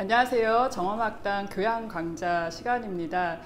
안녕하세요. 정엄학당 교양 강좌 시간입니다.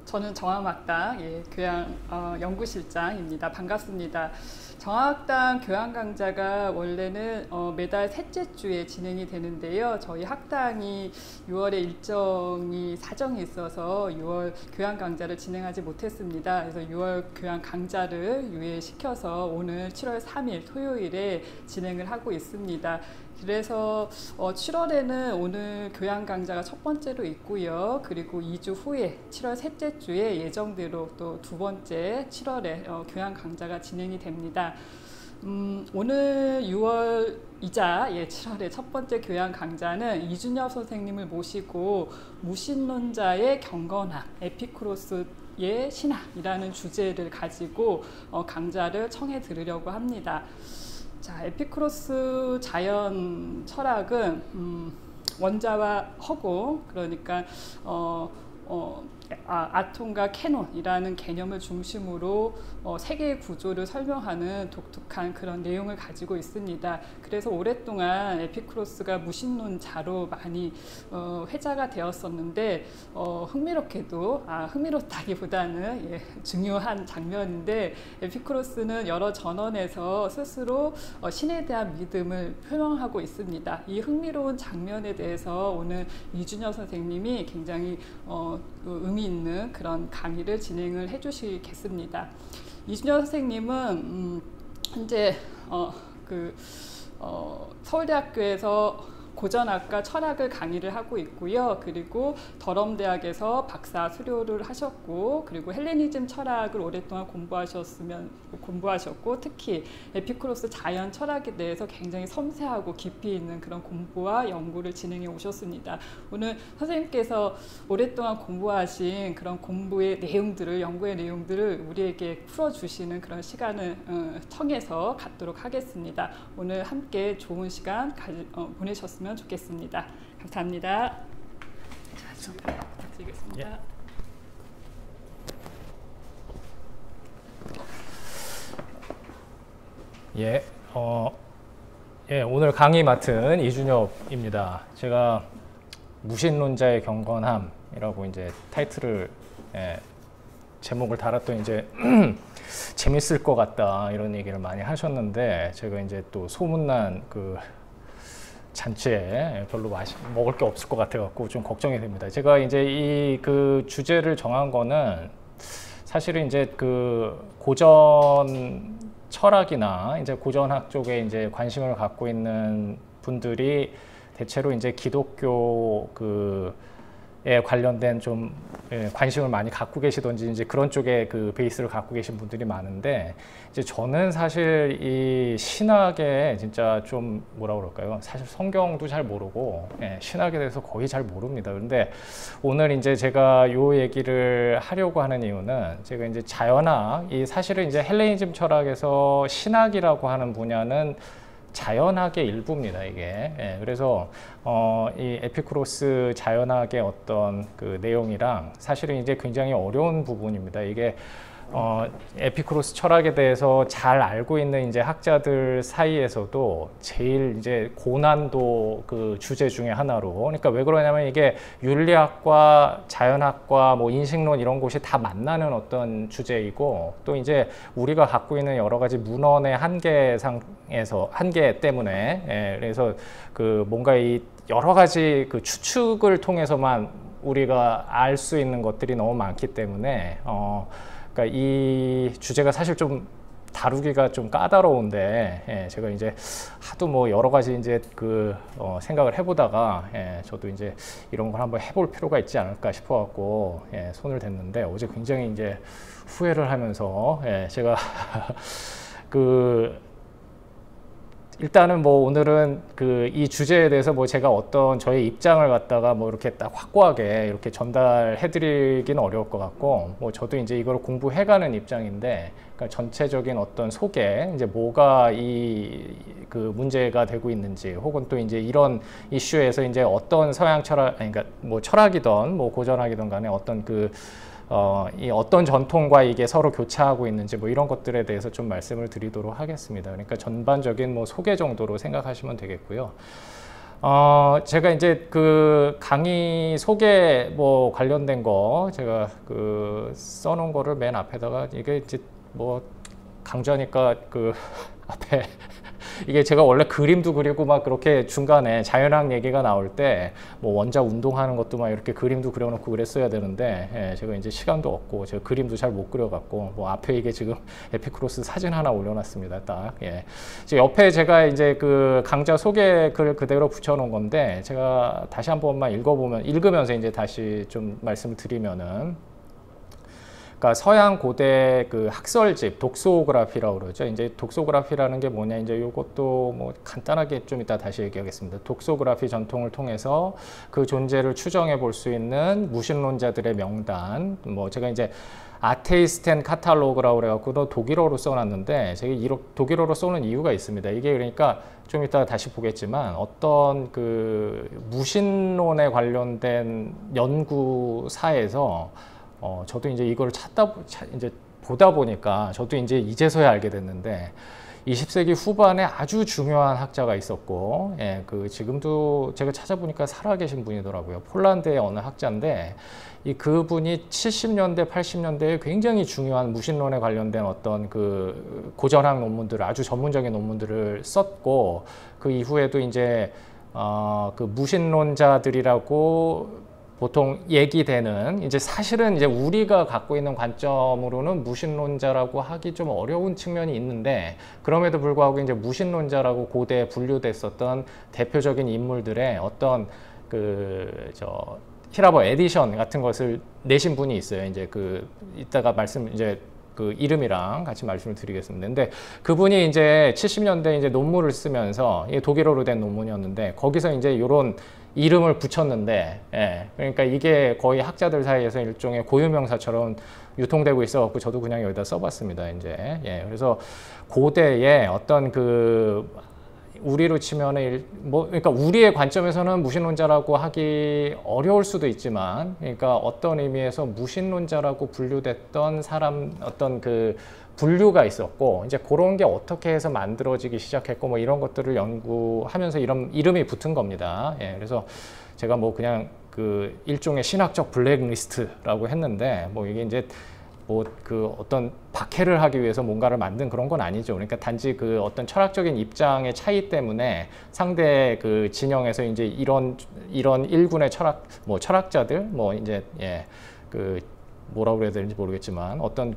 저는 정엄학당 교양 연구실장입니다. 반갑습니다. 정엄학당 교양 강좌가 원래는 매달 셋째 주에 진행이 되는데요. 저희 학당이 6월에 일정이 사정이 있어서 6월 교양 강좌를 진행하지 못했습니다. 그래서 6월 교양 강좌를 유예시켜서 오늘 7월 3일 토요일에 진행을 하고 있습니다. 그래서 7월에는 오늘 교양 강좌가 첫 번째로 있고요. 그리고 2주 후에 7월 셋째 주에 예정대로 또 두 번째 7월에 교양 강좌가 진행이 됩니다. 오늘 6월이자 7월의 첫 번째 교양 강좌는 이준엽 선생님을 모시고 무신론자의 경건함, 에피쿠로스의 신학이라는 주제를 가지고 강좌를 청해 들으려고 합니다. 자, 에피쿠로스 자연 철학은 원자와 허공, 그러니까 아톰과 캐논이라는 개념을 중심으로 세계의 구조를 설명하는 독특한 그런 내용을 가지고 있습니다. 그래서 오랫동안 에피쿠로스가 무신론자로 많이 회자가 되었었는데 흥미롭게도 흥미롭다기보다는 중요한 장면인데, 에피쿠로스는 여러 전언에서 스스로 신에 대한 믿음을 표명하고 있습니다. 이 흥미로운 장면에 대해서 오늘 이준엽 선생님이 굉장히 의미 있는 그런 강의를 진행을 해주시겠습니다. 이준엽 선생님은 현재 서울대학교에서 고전학과 철학을 강의를 하고 있고요. 그리고 더럼대학에서 박사 수료를 하셨고, 그리고 헬레니즘 철학을 오랫동안 공부하셨고, 특히 에피쿠로스 자연 철학에 대해서 굉장히 섬세하고 깊이 있는 그런 공부와 연구를 진행해 오셨습니다. 오늘 선생님께서 오랫동안 공부하신 그런 공부의 내용들을, 연구의 내용들을 우리에게 풀어주시는 그런 시간을 청해서 갖도록 하겠습니다. 오늘 함께 좋은 시간 보내셨으면 좋겠습니다. 감사합니다. 부탁드리겠습니다. 오늘 강의 맡은 이준엽입니다. 제가 무신론자의 경건함이라고 이제 타이틀을 제목을 달았더니 이제 재밌을 것 같다 이런 얘기를 많이 하셨는데, 제가 이제 또 소문난 그 잔치에 별로 먹을 게 없을 것 같아 갖고 좀 걱정이 됩니다. 제가 이제 이 그 주제를 정한 거는 사실은 이제 그 고전 철학이나 이제 고전학 쪽에 이제 관심을 갖고 있는 분들이 대체로 이제 기독교 에 관련된 좀 관심을 많이 갖고 계시던지 이제 그런 쪽에 그 베이스를 갖고 계신 분들이 많은데, 이제 저는 사실 이 신학에 진짜 좀 뭐라 그럴까요? 사실 성경도 잘 모르고 신학에 대해서 거의 잘 모릅니다. 그런데 오늘 이제 제가 요 얘기를 하려고 하는 이유는, 제가 이제 자연학, 이 사실은 이제 헬레니즘 철학에서 신학이라고 하는 분야는 자연학의 일부입니다, 이게. 그래서 이 에피쿠로스 자연학의 어떤 그 내용이랑 사실은 이제 굉장히 어려운 부분입니다. 이게 에피쿠로스 철학에 대해서 잘 알고 있는 이제 학자들 사이에서도 제일 이제 고난도 그 주제 중에 하나로, 그러니까 왜 그러냐면 이게 윤리학과 자연학과 뭐 인식론 이런 곳이 다 만나는 어떤 주제이고, 또 이제 우리가 갖고 있는 여러 가지 문헌의 한계 때문에 그래서 그 뭔가 이 여러 가지 그 추측을 통해서만 우리가 알 수 있는 것들이 너무 많기 때문에 그러니까 이 주제가 사실 좀 다루기가 좀 까다로운데, 제가 이제 하도 뭐 여러 가지 이제 그 생각을 해보다가 저도 이제 이런 걸 한번 해볼 필요가 있지 않을까 싶어갖고 손을 댔는데, 어제 굉장히 이제 후회를 하면서 제가 일단은 뭐 오늘은 이 주제에 대해서 뭐 제가 어떤 저의 입장을 갖다가 뭐 이렇게 딱 확고하게 이렇게 전달해 드리기는 어려울 것 같고, 뭐 저도 이제 이걸 공부해가는 입장인데, 그러니까 전체적인 어떤 소개, 이제 뭐가 그 문제가 되고 있는지, 혹은 또 이제 이런 이슈에서 이제 어떤 서양 철학, 그러니까 뭐 철학이든 뭐 고전학이든 간에 어떤 이 어떤 전통과 이게 서로 교차하고 있는지 뭐 이런 것들에 대해서 좀 말씀을 드리도록 하겠습니다. 그러니까 전반적인 뭐 소개 정도로 생각하시면 되겠고요. 제가 이제 그 강의 소개 뭐 관련된 거 제가 그 써놓은 거를 맨 앞에다가 이게 이제 뭐 강좌니까 그 앞에 이게 제가 원래 그림도 그리고 막 그렇게 중간에 자연학 얘기가 나올 때 뭐 원자 운동하는 것도 막 이렇게 그림도 그려놓고 그랬어야 되는데 예, 제가 이제 시간도 없고 제가 그림도 잘 못 그려갖고 뭐 앞에 이게 지금 에피크로스 사진 하나 올려놨습니다. 딱 예. 옆에 제가 이제 그 강좌 소개 글 그대로 붙여놓은 건데 제가 다시 한 번만 읽으면서 이제 다시 좀 말씀을 드리면은. 그러니까 서양 고대 그 학설집 독소그라피라고 그러죠. 이제 독소그라피라는 게 뭐냐, 이제 이것도 뭐 간단하게 좀 이따 다시 얘기하겠습니다. 독소그라피 전통을 통해서 그 존재를 추정해 볼 수 있는 무신론자들의 명단, 뭐 제가 이제 아테이스텐 카탈로그라고 그래갖고 독일어로 써놨는데 제가 독일어로 써놓은 이유가 있습니다. 이게 그러니까 좀 이따 다시 보겠지만 어떤 그 무신론에 관련된 연구사에서 저도 이제 이걸 이제 보다 보니까 저도 이제서야 알게 됐는데 20세기 후반에 아주 중요한 학자가 있었고, 예, 그 지금도 제가 찾아보니까 살아계신 분이더라고요. 폴란드의 어느 학자인데 그분이 70년대, 80년대에 굉장히 중요한 무신론에 관련된 어떤 그 고전학 논문들을 아주 전문적인 논문들을 썼고 그 이후에도 이제 그 무신론자들이라고 보통 얘기되는 이제 사실은 이제 우리가 갖고 있는 관점으로는 무신론자라고 하기 좀 어려운 측면이 있는데 그럼에도 불구하고 이제 무신론자라고 고대에 분류됐었던 대표적인 인물들의 어떤 히라버 에디션 같은 것을 내신 분이 있어요. 이제 이따가 그 이름이랑 같이 말씀을 드리겠습니다. 근데 그분이 이제 70년대 이제 논문을 쓰면서 이게 독일어로 된 논문이었는데 거기서 이제 이런 이름을 붙였는데, 예, 그러니까 이게 거의 학자들 사이에서 일종의 고유명사처럼 유통되고 있어갖고 저도 그냥 여기다 써봤습니다. 이제 예, 그래서 고대에 어떤 우리로 치면은 그러니까 우리의 관점에서는 무신론자라고 하기 어려울 수도 있지만, 그러니까 어떤 의미에서 무신론자라고 분류됐던 사람 어떤 분류가 있었고 이제 그런 게 어떻게 해서 만들어지기 시작했고 뭐 이런 것들을 연구하면서 이런 이름이 붙은 겁니다. 예, 그래서 제가 뭐 그냥 일종의 신학적 블랙리스트라고 했는데 뭐 이게 이제 어떤 박해를 하기 위해서 뭔가를 만든 그런 건 아니죠. 그러니까 단지 어떤 철학적인 입장의 차이 때문에 상대 진영에서 이제 이런 일군의 철학자들 이제 예, 뭐라고 그래야 되는지 모르겠지만 어떤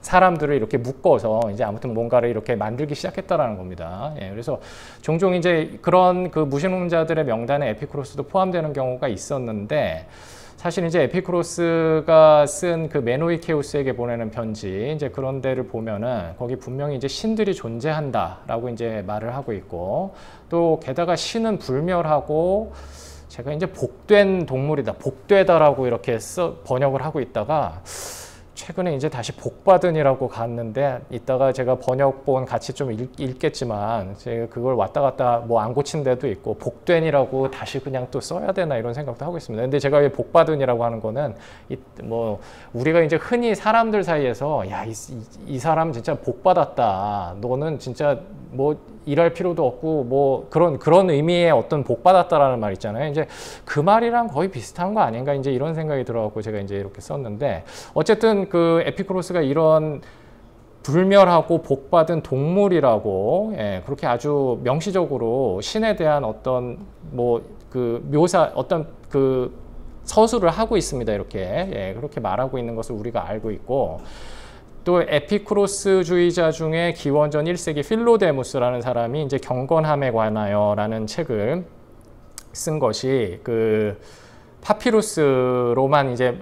사람들을 이렇게 묶어서 이제 아무튼 뭔가를 이렇게 만들기 시작했다라는 겁니다. 예, 그래서 종종 이제 그런 무신론자들의 명단에 에피쿠로스도 포함되는 경우가 있었는데 사실 이제 에피쿠로스가 쓴 메노이케우스에게 보내는 편지 이제 그런 데를 보면은 거기 분명히 이제 신들이 존재한다라고 이제 말을 하고 있고 또 게다가 신은 불멸하고 제가 이제 복된 동물이다, 복되다라고 이렇게 번역을 하고 있다가 최근에 이제 다시 복받은이라고 갔는데 이따가 제가 번역본 같이 좀 읽겠지만 제가 그걸 왔다 갔다 안 고친 데도 있고 복된이라고 다시 그냥 또 써야 되나 이런 생각도 하고 있습니다. 근데 제가 왜 복받은이라고 하는 거는 우리가 이제 흔히 사람들 사이에서 야, 이 사람 진짜 복받았다. 너는 진짜 일할 필요도 없고 그런 의미의 어떤 복받았다라는 말 있잖아요. 이제 그 말이랑 거의 비슷한 거 아닌가 이제 이런 생각이 들어갖고 제가 이제 이렇게 썼는데 어쨌든 에피쿠로스가 이런 불멸하고 복받은 동물이라고 예, 그렇게 아주 명시적으로 신에 대한 어떤 묘사 어떤 서술을 하고 있습니다. 이렇게 예, 그렇게 말하고 있는 것을 우리가 알고 있고. 또 에피쿠로스주의자 중에 기원전 1세기 필로데무스라는 사람이 이제 경건함에 관하여라는 책을 쓴 것이 파피루스로만 이제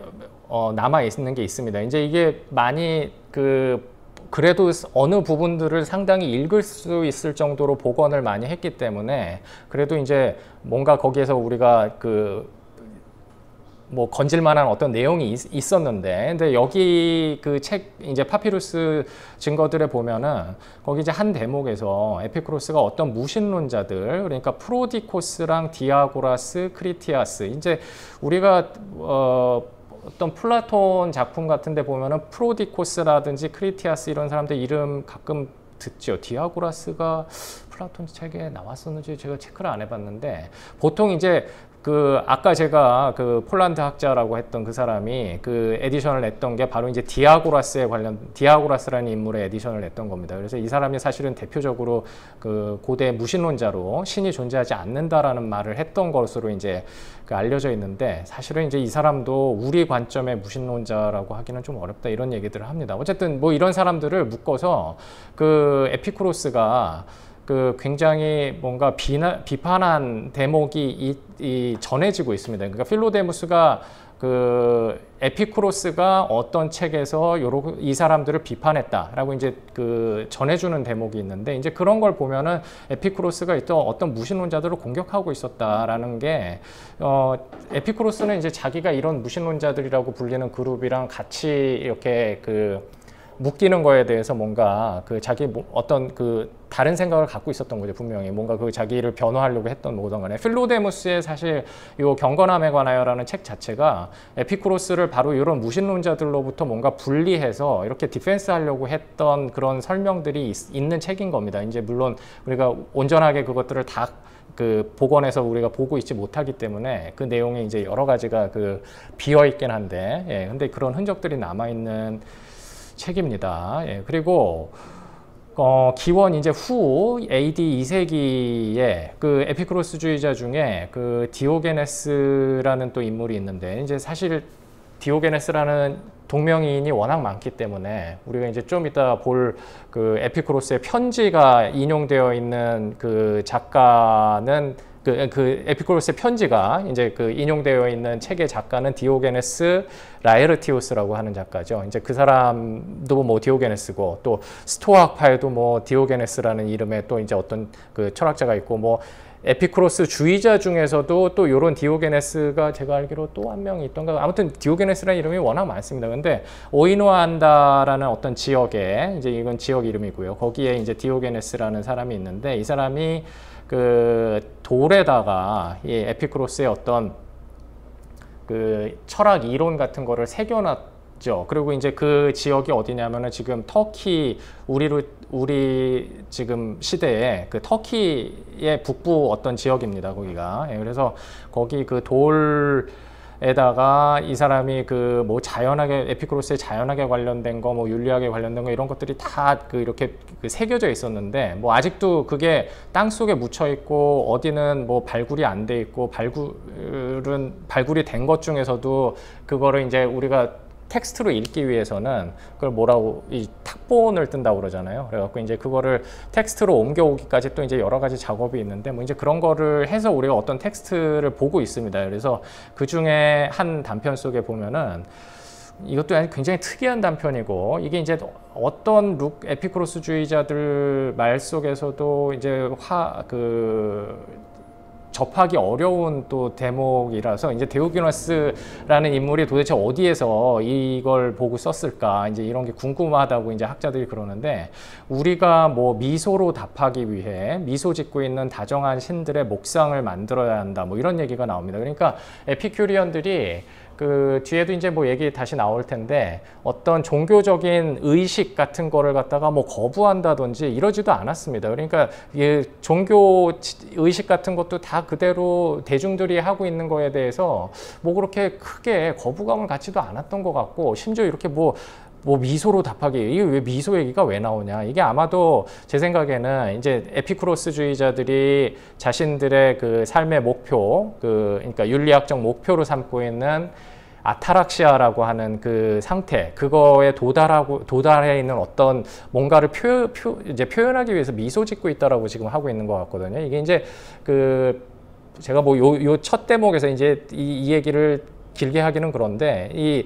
남아 있는 게 있습니다. 이제 이게 많이 그래도 어느 부분들을 상당히 읽을 수 있을 정도로 복원을 많이 했기 때문에 그래도 이제 뭔가 거기에서 우리가 건질만한 어떤 내용이 있었는데, 근데 여기 책 이제 파피루스 증거들에 보면은 거기 이제 한 대목에서 에피쿠로스가 어떤 무신론자들, 그러니까 프로디코스랑 디아고라스, 크리티아스, 이제 우리가 어떤 플라톤 작품 같은데 보면은 프로디코스라든지 크리티아스 이런 사람들 이름 가끔 듣죠. 디아고라스가 플라톤 책에 나왔었는지 제가 체크를 안 해봤는데 보통 이제 그 아까 제가 그 폴란드 학자라고 했던 그 사람이 그 에디션을 냈던 게 바로 이제 디아고라스에 관련 디아고라스라는 인물의 에디션을 냈던 겁니다. 그래서 이 사람이 사실은 대표적으로 그 고대 무신론자로 신이 존재하지 않는다라는 말을 했던 것으로 이제 그 알려져 있는데 사실은 이제 이 사람도 우리 관점의 무신론자라고 하기는 좀 어렵다 이런 얘기들을 합니다. 어쨌든 뭐 이런 사람들을 묶어서 그 에피쿠로스가 그 굉장히 뭔가 비판한 대목이 전해지고 있습니다. 그러니까 필로데무스가 그 에피쿠로스가 어떤 책에서 이 사람들을 비판했다라고 이제 그 전해주는 대목이 있는데 이제 그런 걸 보면은 에피쿠로스가 또 어떤 무신론자들을 공격하고 있었다라는 게 에피쿠로스는 이제 자기가 이런 무신론자들이라고 불리는 그룹이랑 같이 이렇게 그 묶이는 거에 대해서 뭔가 그 자기 어떤 그 다른 생각을 갖고 있었던 거죠. 분명히 뭔가 그 자기를 변호하려고 했던 뭐든 간에 필로데무스의 사실 요 경건함에 관하여라는 책 자체가 에피쿠로스를 바로 이런 무신론자들로부터 뭔가 분리해서 이렇게 디펜스 하려고 했던 그런 설명들이 있는 책인 겁니다. 이제 물론 우리가 온전하게 그것들을 다 그 복원해서 우리가 보고 있지 못하기 때문에 그 내용에 이제 여러 가지가 그 비어 있긴 한데 예, 근데 그런 흔적들이 남아 있는 책입니다. 예, 그리고 기원 이제 후 AD 2세기에 그 에피쿠로스주의자 중에 그 디오게네스라는 또 인물이 있는데 이제 사실 디오게네스라는 동명이인이 워낙 많기 때문에 우리가 이제 좀 이따 볼 그 에피쿠로스의 편지가 인용되어 있는 그 작가는 그 에피쿠로스의 편지가 이제 그 인용되어 있는 책의 작가는 디오게네스 라에르티우스라고 하는 작가죠. 이제 그 사람도 뭐 디오게네스고 또 스토아파에도 뭐 디오게네스라는 이름의 또 이제 어떤 그 철학자가 있고 뭐 에피쿠로스 주의자 중에서도 또 이런 디오게네스가 제가 알기로 또 한 명이 있던가 아무튼 디오게네스라는 이름이 워낙 많습니다. 근데 오이노안다라는 어떤 지역에 이제 이건 지역 이름이고요. 거기에 이제 디오게네스라는 사람이 있는데 이 사람이 그 돌에다가 이 에피쿠로스의 어떤 그 철학 이론 같은 거를 새겨놨죠. 그리고 이제 그 지역이 어디냐면은 지금 터키 우리 지금 시대에 그 터키의 북부 어떤 지역입니다. 거기가. 예, 그래서 거기 그 돌에다가 이 사람이 그 뭐 자연학에 에피쿠로스의 자연학에 관련된 거, 뭐 윤리학에 관련된 거 이런 것들이 다 그 이렇게 그 새겨져 있었는데 뭐 아직도 그게 땅 속에 묻혀 있고 어디는 뭐 발굴이 안 돼 있고 발굴이 된 것 중에서도 그거를 이제 우리가 텍스트로 읽기 위해서는 그걸 뭐라고 이 탁본을 뜬다고 그러잖아요. 그래갖고 이제 그거를 텍스트로 옮겨오기까지 또 이제 여러 가지 작업이 있는데 뭐 이제 그런 거를 해서 우리가 어떤 텍스트를 보고 있습니다. 그래서 그 중에 한 단편 속에 보면은 이것도 굉장히 특이한 단편이고 이게 이제 어떤 에피쿠로스주의자들 말 속에서도 이제 접하기 어려운 또 대목이라서 이제 디오게네스라는 인물이 도대체 어디에서 이걸 보고 썼을까 이제 이런 게 궁금하다고 이제 학자들이 그러는데 우리가 뭐 미소로 답하기 위해 미소 짓고 있는 다정한 신들의 목상을 만들어야 한다 뭐 이런 얘기가 나옵니다. 그러니까 에피큐리언들이 그 뒤에도 이제 뭐 얘기 다시 나올 텐데 어떤 종교적인 의식 같은 거를 갖다가 뭐 거부한다든지 이러지도 않았습니다. 그러니까 이 종교 의식 같은 것도 다 그대로 대중들이 하고 있는 거에 대해서 뭐 그렇게 크게 거부감을 갖지도 않았던 것 같고 심지어 이렇게 뭐 미소로 답하기 이게 왜 미소 얘기가 왜 나오냐 이게 아마도 제 생각에는 이제 에피쿠로스주의자들이 자신들의 그 삶의 목표 그러니까 윤리학적 목표로 삼고 있는 아타락시아라고 하는 그 상태 그거에 도달해 있는 어떤 뭔가를 이제 표현하기 위해서 미소 짓고 있다라고 지금 하고 있는 것 같거든요. 이게 이제 그 제가 뭐 요 첫 대목에서 이제 이 얘기를 길게 하기는 그런데 이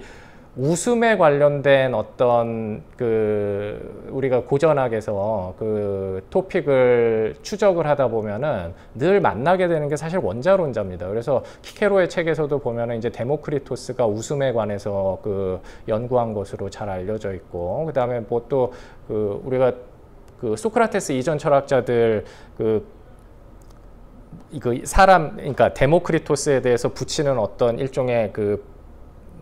웃음에 관련된 어떤 그 우리가 고전학에서 그 토픽을 추적을 하다 보면은 늘 만나게 되는 게 사실 원자론자입니다. 그래서 키케로의 책에서도 보면은 이제 데모크리토스가 웃음에 관해서 그 연구한 것으로 잘 알려져 있고 그다음에 뭐 또 그 우리가 그 소크라테스 이전 철학자들 그러니까 데모크리토스에 대해서 붙이는 어떤 일종의 그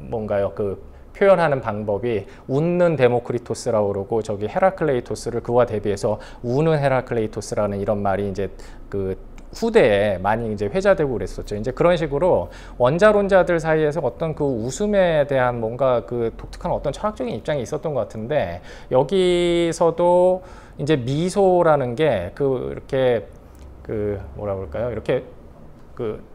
뭔가요? 그 표현하는 방법이 웃는 데모크리토스라고 그러고 저기 헤라클레이토스를 그와 대비해서 우는 헤라클레이토스라는 이런 말이 이제 그 후대에 많이 이제 회자되고 그랬었죠. 이제 그런 식으로 원자론자들 사이에서 어떤 그 웃음에 대한 뭔가 그 독특한 어떤 철학적인 입장이 있었던 것 같은데 여기서도 이제 미소라는 게 그 이렇게 그 뭐라 그럴까요? 이렇게 그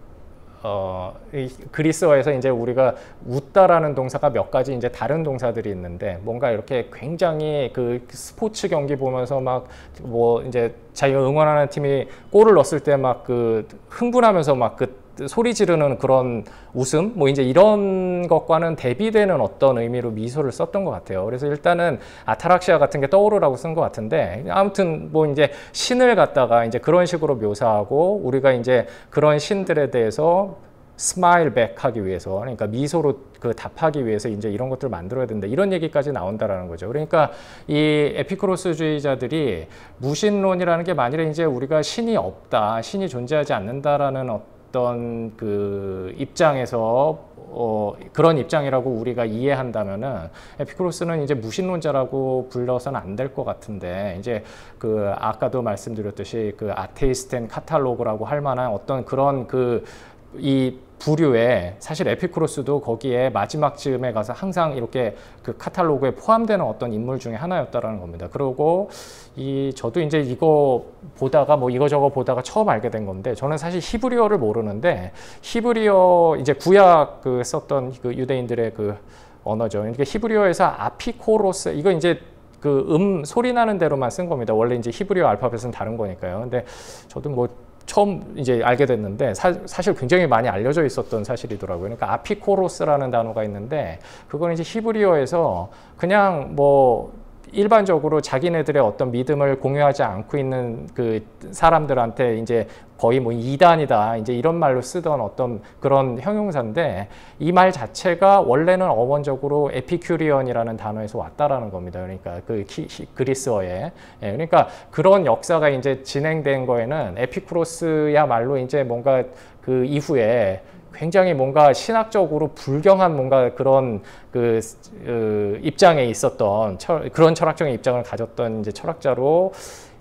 이 그리스어에서 이제 우리가 웃다라는 동사가 몇 가지 이제 다른 동사들이 있는데 뭔가 이렇게 굉장히 그 스포츠 경기 보면서 막 뭐 이제 자기가 응원하는 팀이 골을 넣었을 때 막 그 흥분하면서 막 그 소리 지르는 그런 웃음 뭐 이제 이런 것과는 대비되는 어떤 의미로 미소를 썼던 것 같아요. 그래서 일단은 아타락시아 같은 게 떠오르라고 쓴 것 같은데 아무튼 뭐 이제 신을 갖다가 이제 그런 식으로 묘사하고 우리가 이제 그런 신들에 대해서 스마일 백 하기 위해서 그러니까 미소로 그 답하기 위해서 이제 이런 것들을 만들어야 된다 이런 얘기까지 나온다라는 거죠. 그러니까 이 에피쿠로스주의자들이 무신론이라는 게 만일에 이제 우리가 신이 없다, 신이 존재하지 않는다라는 어떤 그 입장에서 그런 입장이라고 우리가 이해한다면은 에피쿠로스는 이제 무신론자라고 불러서는 안 될 것 같은데 이제 그 아까도 말씀드렸듯이 그 아테이스트 앤 카탈로그라고 할 만한 어떤 그런 그 이 부류에 사실 에피쿠로스도 거기에 마지막 즈음에 가서 항상 이렇게 그 카탈로그에 포함되는 어떤 인물 중에 하나였다라는 겁니다. 그리고 저도 이제 이거 보다가 뭐 이거저거 보다가 처음 알게 된 건데 저는 사실 히브리어를 모르는데 히브리어 이제 구약 그 썼던 그 유대인들의 그 언어죠. 그러니까 히브리어에서 아피코로스 이거 이제 그 소리 나는 대로만 쓴 겁니다. 원래 이제 히브리어 알파벳은 다른 거니까요. 근데 저도 뭐 처음 이제 알게 됐는데 사실 굉장히 많이 알려져 있었던 사실이더라고요. 그러니까 아피코로스라는 단어가 있는데 그건 이제 히브리어에서 그냥 뭐 일반적으로 자기네들의 어떤 믿음을 공유하지 않고 있는 그 사람들한테 이제 거의 뭐 이단이다 이제 이런 말로 쓰던 어떤 그런 형용사인데 이 말 자체가 원래는 어원적으로 에피큐리언이라는 단어에서 왔다라는 겁니다. 그러니까 그 그리스어에 그러니까 그런 역사가 이제 진행된 거에는 에피쿠로스야말로 이제 뭔가 그 이후에 굉장히 뭔가 신학적으로 불경한 뭔가 그런 그 입장에 있었던 그런 철학적인 입장을 가졌던 이제 철학자로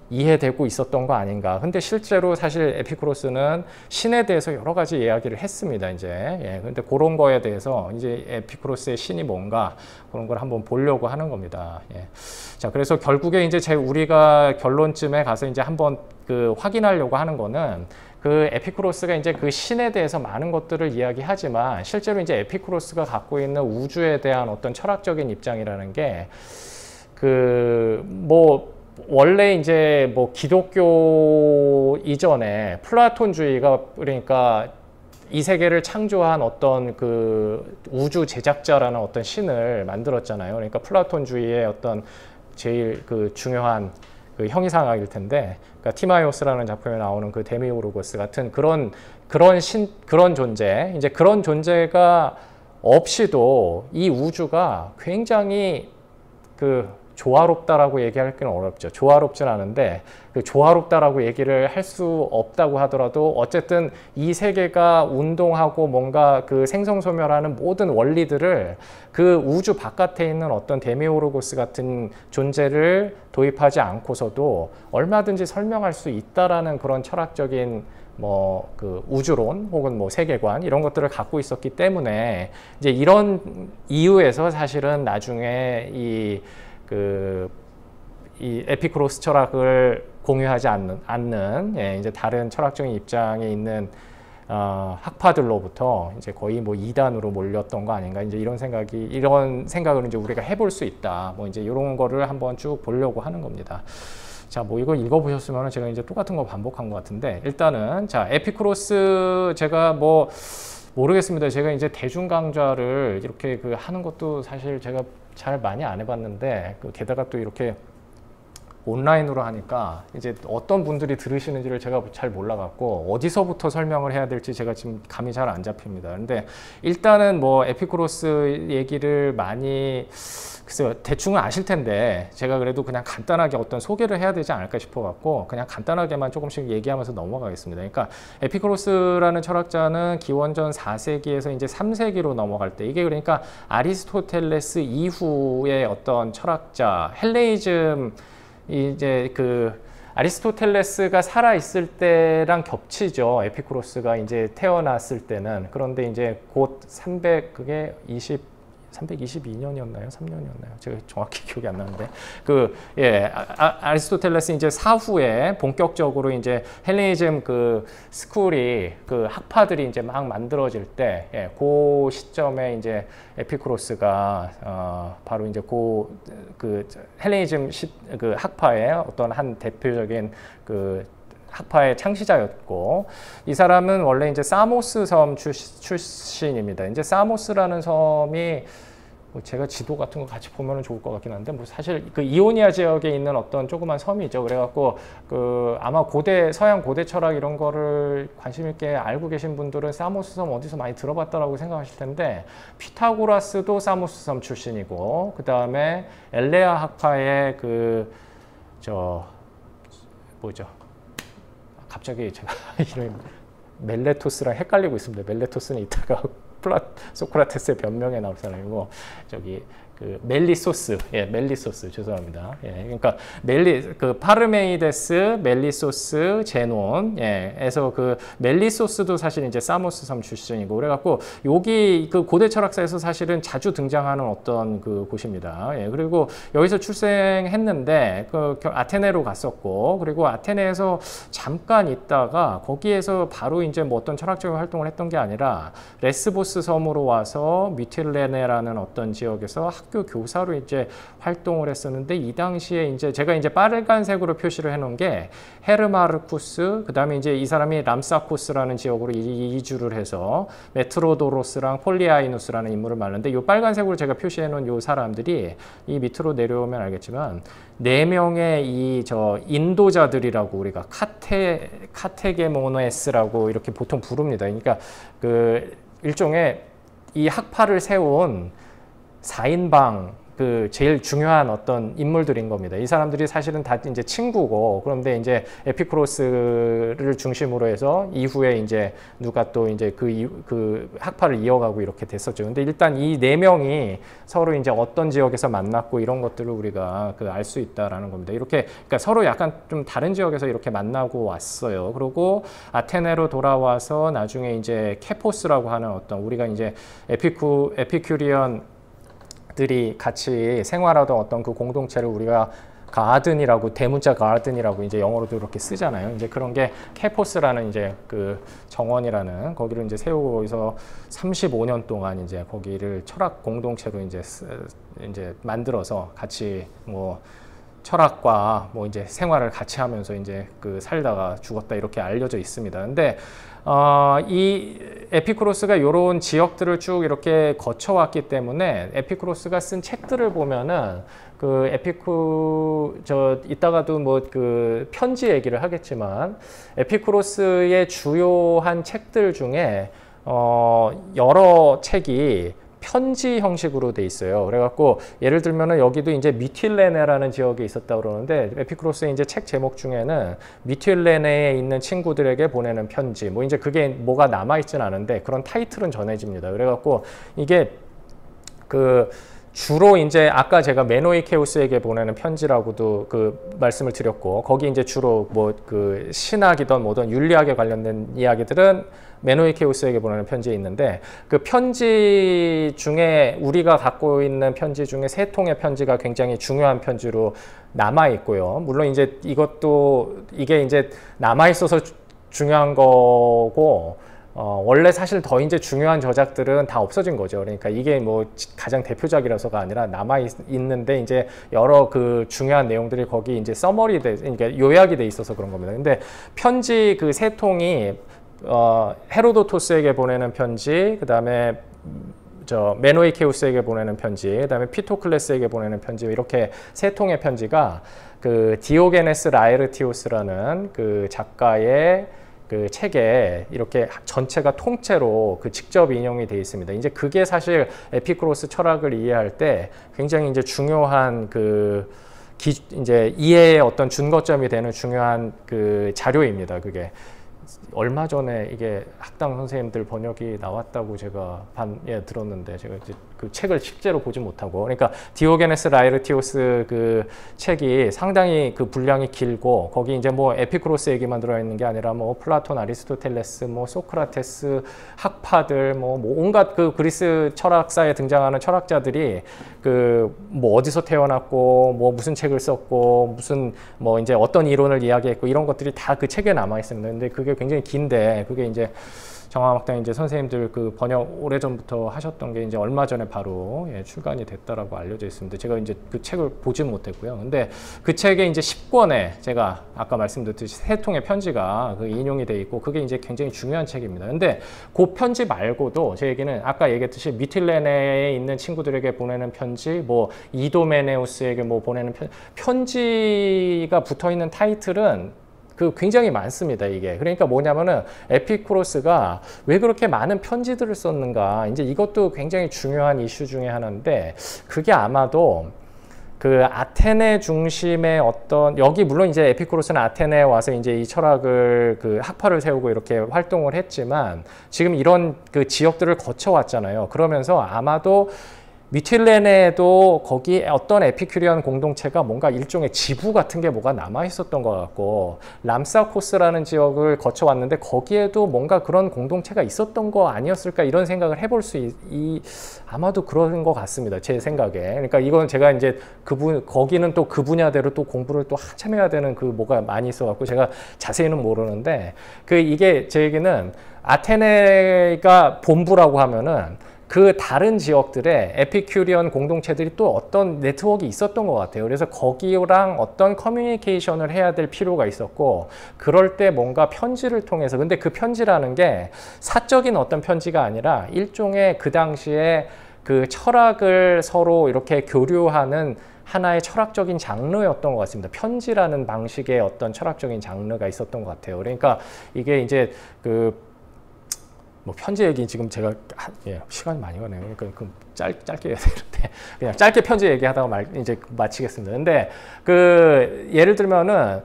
이해되고 있었던 거 아닌가. 근데 실제로 사실 에피쿠로스는 신에 대해서 여러 가지 이야기를 했습니다. 이제 근데 그런 거에 대해서 이제 에피쿠로스의 신이 뭔가 그런 걸 한번 보려고 하는 겁니다. 자, 그래서 결국에 이제 우리가 결론쯤에 가서 이제 한번 그 확인하려고 하는 거는 그 에피쿠로스가 이제 그 신에 대해서 많은 것들을 이야기하지만 실제로 이제 에피쿠로스가 갖고 있는 우주에 대한 어떤 철학적인 입장이라는 게 그 뭐 원래 이제 뭐 기독교 이전에 플라톤주의가 그러니까 이 세계를 창조한 어떤 그 우주 제작자라는 어떤 신을 만들었잖아요. 그러니까 플라톤주의의 어떤 제일 그 중요한 그 형이상학일 텐데, 그러니까 티마이오스라는 작품에 나오는 그 데미오르고스 같은 그런 존재, 이제 그런 존재가 없이도 이 우주가 굉장히 그 조화롭다라고 얘기할 건 어렵죠. 조화롭진 않은데 그 조화롭다라고 얘기를 할 수 없다고 하더라도 어쨌든 이 세계가 운동하고 뭔가 그 생성소멸하는 모든 원리들을 그 우주 바깥에 있는 어떤 데미오르고스 같은 존재를 도입하지 않고서도 얼마든지 설명할 수 있다라는 그런 철학적인 뭐 그 우주론 혹은 뭐 세계관 이런 것들을 갖고 있었기 때문에 이제 이런 이유에서 사실은 나중에 이 에피쿠로스 철학을 공유하지 않는 이제 다른 철학적인 입장에 있는 학파들로부터 이제 거의 뭐 이단으로 몰렸던 거 아닌가 이제 이런 생각을 이제 우리가 해볼 수 있다. 뭐 이제 이런 거를 한번 쭉 보려고 하는 겁니다. 자, 뭐 이거 읽어보셨으면 제가 이제 똑같은 거 반복한 것 같은데 일단은 자 에피쿠로스 제가 뭐 모르겠습니다. 제가 이제 대중 강좌를 이렇게 그 하는 것도 사실 제가 잘 많이 안 해봤는데 게다가 또 이렇게 온라인으로 하니까 이제 어떤 분들이 들으시는지를 제가 잘 몰라갖고 어디서부터 설명을 해야 될지 제가 지금 감이 잘 안 잡힙니다. 근데 일단은 뭐 에피쿠로스 얘기를 많이 글쎄요, 대충은 아실 텐데 제가 그래도 그냥 간단하게 어떤 소개를 해야 되지 않을까 싶어갖고 그냥 간단하게만 조금씩 얘기하면서 넘어가겠습니다. 그러니까 에피쿠로스라는 철학자는 기원전 4세기에서 이제 3세기로 넘어갈 때 이게 그러니까 아리스토텔레스 이후의 어떤 철학자 헬레니즘 이제 그 아리스토텔레스가 살아 있을 때랑 겹치죠. 에피쿠로스가 이제 태어났을 때는. 그런데 이제 곧 322년이었나요? 3년이었나요? 제가 정확히 기억이 안 나는데 아리스토텔레스 이제 사후에 본격적으로 이제 헬레니즘 그 스쿨이 그 학파들이 이제 막 만들어질 때 그 시점에 이제 에피쿠로스가 바로 이제 그 헬레니즘 그 학파의 어떤 한 대표적인 그 학파의 창시자였고 이 사람은 원래 이제 사모스 섬 출신입니다. 이제 사모스라는 섬이 제가 지도 같은 거 같이 보면 좋을 것 같긴 한데 뭐 사실 그 이오니아 지역에 있는 어떤 조그만 섬이죠. 그래갖고 그 아마 서양 고대 철학 이런 거를 관심 있게 알고 계신 분들은 사모스 섬 어디서 많이 들어봤다라고 생각하실 텐데 피타고라스도 사모스 섬 출신이고 그 다음에 엘레아 학파의 갑자기 제가 이름이 멜레토스랑 헷갈리고 있습니다. 멜레토스는 이따가 소크라테스의 변명에 나올 사람이고 그 멜리소스, 멜리소스 죄송합니다. 그러니까 파르메이데스, 멜리소스, 제논, 에서 그 멜리소스도 사실 이제 사모스 섬 출신이고 그래갖고 여기 그 고대 철학사에서 사실은 자주 등장하는 어떤 그 곳입니다. 그리고 여기서 출생했는데 그 아테네로 갔었고 그리고 아테네에서 잠깐 있다가 거기에서 바로 이제 뭐 어떤 철학적인 활동을 했던 게 아니라 레스보스 섬으로 와서 미틸레네라는 어떤 지역에서 학교 교사로 이제 활동을 했었는데 이 당시에 이제 제가 이제 빨간색으로 표시를 해놓은 게 헤르마르쿠스 그다음에 이제 이 사람이 람사코스라는 지역으로 이주를 해서 메트로도로스랑 폴리아이누스라는 인물을 말하는데 이 빨간색으로 제가 표시해놓은 이 사람들이 이 밑으로 내려오면 알겠지만 4명의 인도자들이라고 우리가 카테게모네스라고 이렇게 보통 부릅니다. 그러니까 그 일종의 이 학파를 세운 4인방 그 제일 중요한 어떤 인물들인 겁니다. 이 사람들이 사실은 다 이제 친구고 그런데 이제 에피쿠로스를 중심으로 해서 이후에 이제 누가 또 이제 그 학파를 이어가고 이렇게 됐었죠. 근데 일단 이 4명이 서로 이제 어떤 지역에서 만났고 이런 것들을 우리가 알 수 있다라는 겁니다. 이렇게 그러니까 서로 약간 좀 다른 지역에서 이렇게 만나고 왔어요. 그리고 아테네로 돌아와서 나중에 이제 케포스라고 하는 어떤 우리가 이제 에피큐리언 들이 같이 생활하던 어떤 그 공동체를 우리가 가든이라고 대문자 가든이라고 이제 영어로도 이렇게 쓰잖아요. 이제 그런 게 케포스라는 이제 그 정원이라는 거기를 이제 세우고 거기서 35년 동안 이제 거기를 철학 공동체로 이제 만들어서 같이 뭐 철학과 뭐 이제 생활을 같이 하면서 이제 그 살다가 죽었다 이렇게 알려져 있습니다. 근데 이 에피쿠로스가 이런 지역들을 쭉 이렇게 거쳐왔기 때문에 에피쿠로스가 쓴 책들을 보면은 이따가도 뭐 그 편지 얘기를 하겠지만 에피쿠로스의 주요한 책들 중에 여러 책이 편지 형식으로 돼 있어요. 그래갖고 예를 들면은 여기도 이제 미틸레네라는 지역에 있었다 그러는데 에피쿠로스의 이제 책 제목 중에는 미틸레네에 있는 친구들에게 보내는 편지 뭐 이제 그게 뭐가 남아 있진 않은데 그런 타이틀은 전해집니다. 그래갖고 이게 주로 이제 아까 제가 메노이케우스에게 보내는 편지라고도 말씀을 드렸고 거기 이제 주로 뭐 신학이든 뭐든 윤리학에 관련된 이야기들은 메노이케우스에게 보내는 편지에 있는데 그 편지 중에 우리가 갖고 있는 편지 중에 3통의 편지가 굉장히 중요한 편지로 남아 있고요. 물론 이제 이게 이제 남아 있어서 중요한 거고 원래 사실 더 이제 중요한 저작들은 다 없어진 거죠. 그러니까 이게 뭐 가장 대표작이라서가 아니라 남아 있는데 이제 여러 그 중요한 내용들이 거기 이제 그러니까 요약이 돼 있어서 그런 겁니다. 근데 편지 그 3통이 헤로도토스에게 보내는 편지, 그 다음에 메노이케우스에게 보내는 편지, 그다음에 피토클레스에게 보내는 편지, 이렇게 세 통의 편지가 그 디오게네스 라에르티오스라는 그 작가의 그 책에 이렇게 전체가 통째로 그 직접 인용이 되어 있습니다. 이제 그게 사실 에피쿠로스 철학을 이해할 때 굉장히 이제 중요한 그 이제 이해의 어떤 준거점이 되는 중요한 그 자료입니다. 그게 얼마 전에 이게 학당 선생님들 번역이 나왔다고 제가 들었는데 제가 이제 그 책을 실제로 보지 못하고, 그러니까 디오게네스 라에르티오스 그 책이 상당히 그 분량이 길고, 거기 이제 뭐 에피쿠로스 얘기만 들어있는 게 아니라 뭐 플라톤, 아리스토텔레스, 뭐 소크라테스, 학파들, 뭐 온갖 그 그리스 철학사에 등장하는 철학자들이 그 뭐 어디서 태어났고, 뭐 무슨 책을 썼고, 무슨 뭐 이제 어떤 이론을 이야기했고, 이런 것들이 다 그 책에 남아 있습니다. 근데 그게 굉장히 긴데, 그게 이제 정화학당 이제 선생님들 그 번역 오래전부터 하셨던 게 이제 얼마 전에 바로 출간이 됐다라고 알려져 있습니다. 제가 이제 그 책을 보지 못했고요. 근데 그 책에 이제 10권에 제가 아까 말씀드렸듯이 세 통의 편지가 그 인용이 돼 있고, 그게 이제 굉장히 중요한 책입니다. 근데 그 편지 말고도 제 얘기는 아까 얘기했듯이 미틸레네에 있는 친구들에게 보내는 편지, 뭐 이도메네우스에게 뭐 보내는 편지가 붙어 있는 타이틀은 그 굉장히 많습니다, 이게. 그러니까 뭐냐면은 에피쿠로스가 왜 그렇게 많은 편지들을 썼는가, 이제 이것도 굉장히 중요한 이슈 중에 하나인데, 그게 아마도 그 아테네 중심의 어떤, 여기 물론 이제 에피쿠로스는 아테네에 와서 이제 이 철학을 그 학파를 세우고 이렇게 활동을 했지만, 지금 이런 그 지역들을 거쳐왔잖아요. 그러면서 아마도 미틸레네에도 거기 어떤 에피큐리안 공동체가 뭔가 일종의 지부 같은 게 뭐가 남아 있었던 것 같고, 람사코스라는 지역을 거쳐왔는데 거기에도 뭔가 그런 공동체가 있었던 거 아니었을까, 이런 생각을 해볼 수 아마도 그런 것 같습니다, 제 생각에. 그러니까 이건 제가 이제 거기는 또 그 분야대로 또 공부를 또 한참 해야 되는 그 뭐가 많이 있어갖고 제가 자세히는 모르는데, 이게 제 얘기는 아테네가 본부라고 하면은 그 다른 지역들의 에피큐리언 공동체들이 또 어떤 네트워크가 있었던 것 같아요. 그래서 거기랑 어떤 커뮤니케이션을 해야 될 필요가 있었고, 그럴 때 뭔가 편지를 통해서, 근데 그 편지라는 게 사적인 어떤 편지가 아니라 일종의 그 당시에 그 철학을 서로 이렇게 교류하는 하나의 철학적인 장르였던 것 같습니다. 편지라는 방식의 어떤 철학적인 장르가 있었던 것 같아요. 그러니까 이게 이제 뭐 편지 얘기 지금 제가 시간이 많이 가네요. 그러니까 짧게 해야 되는데 그냥 짧게 편지 얘기하다가 이제 마치겠습니다. 근데 예를 들면은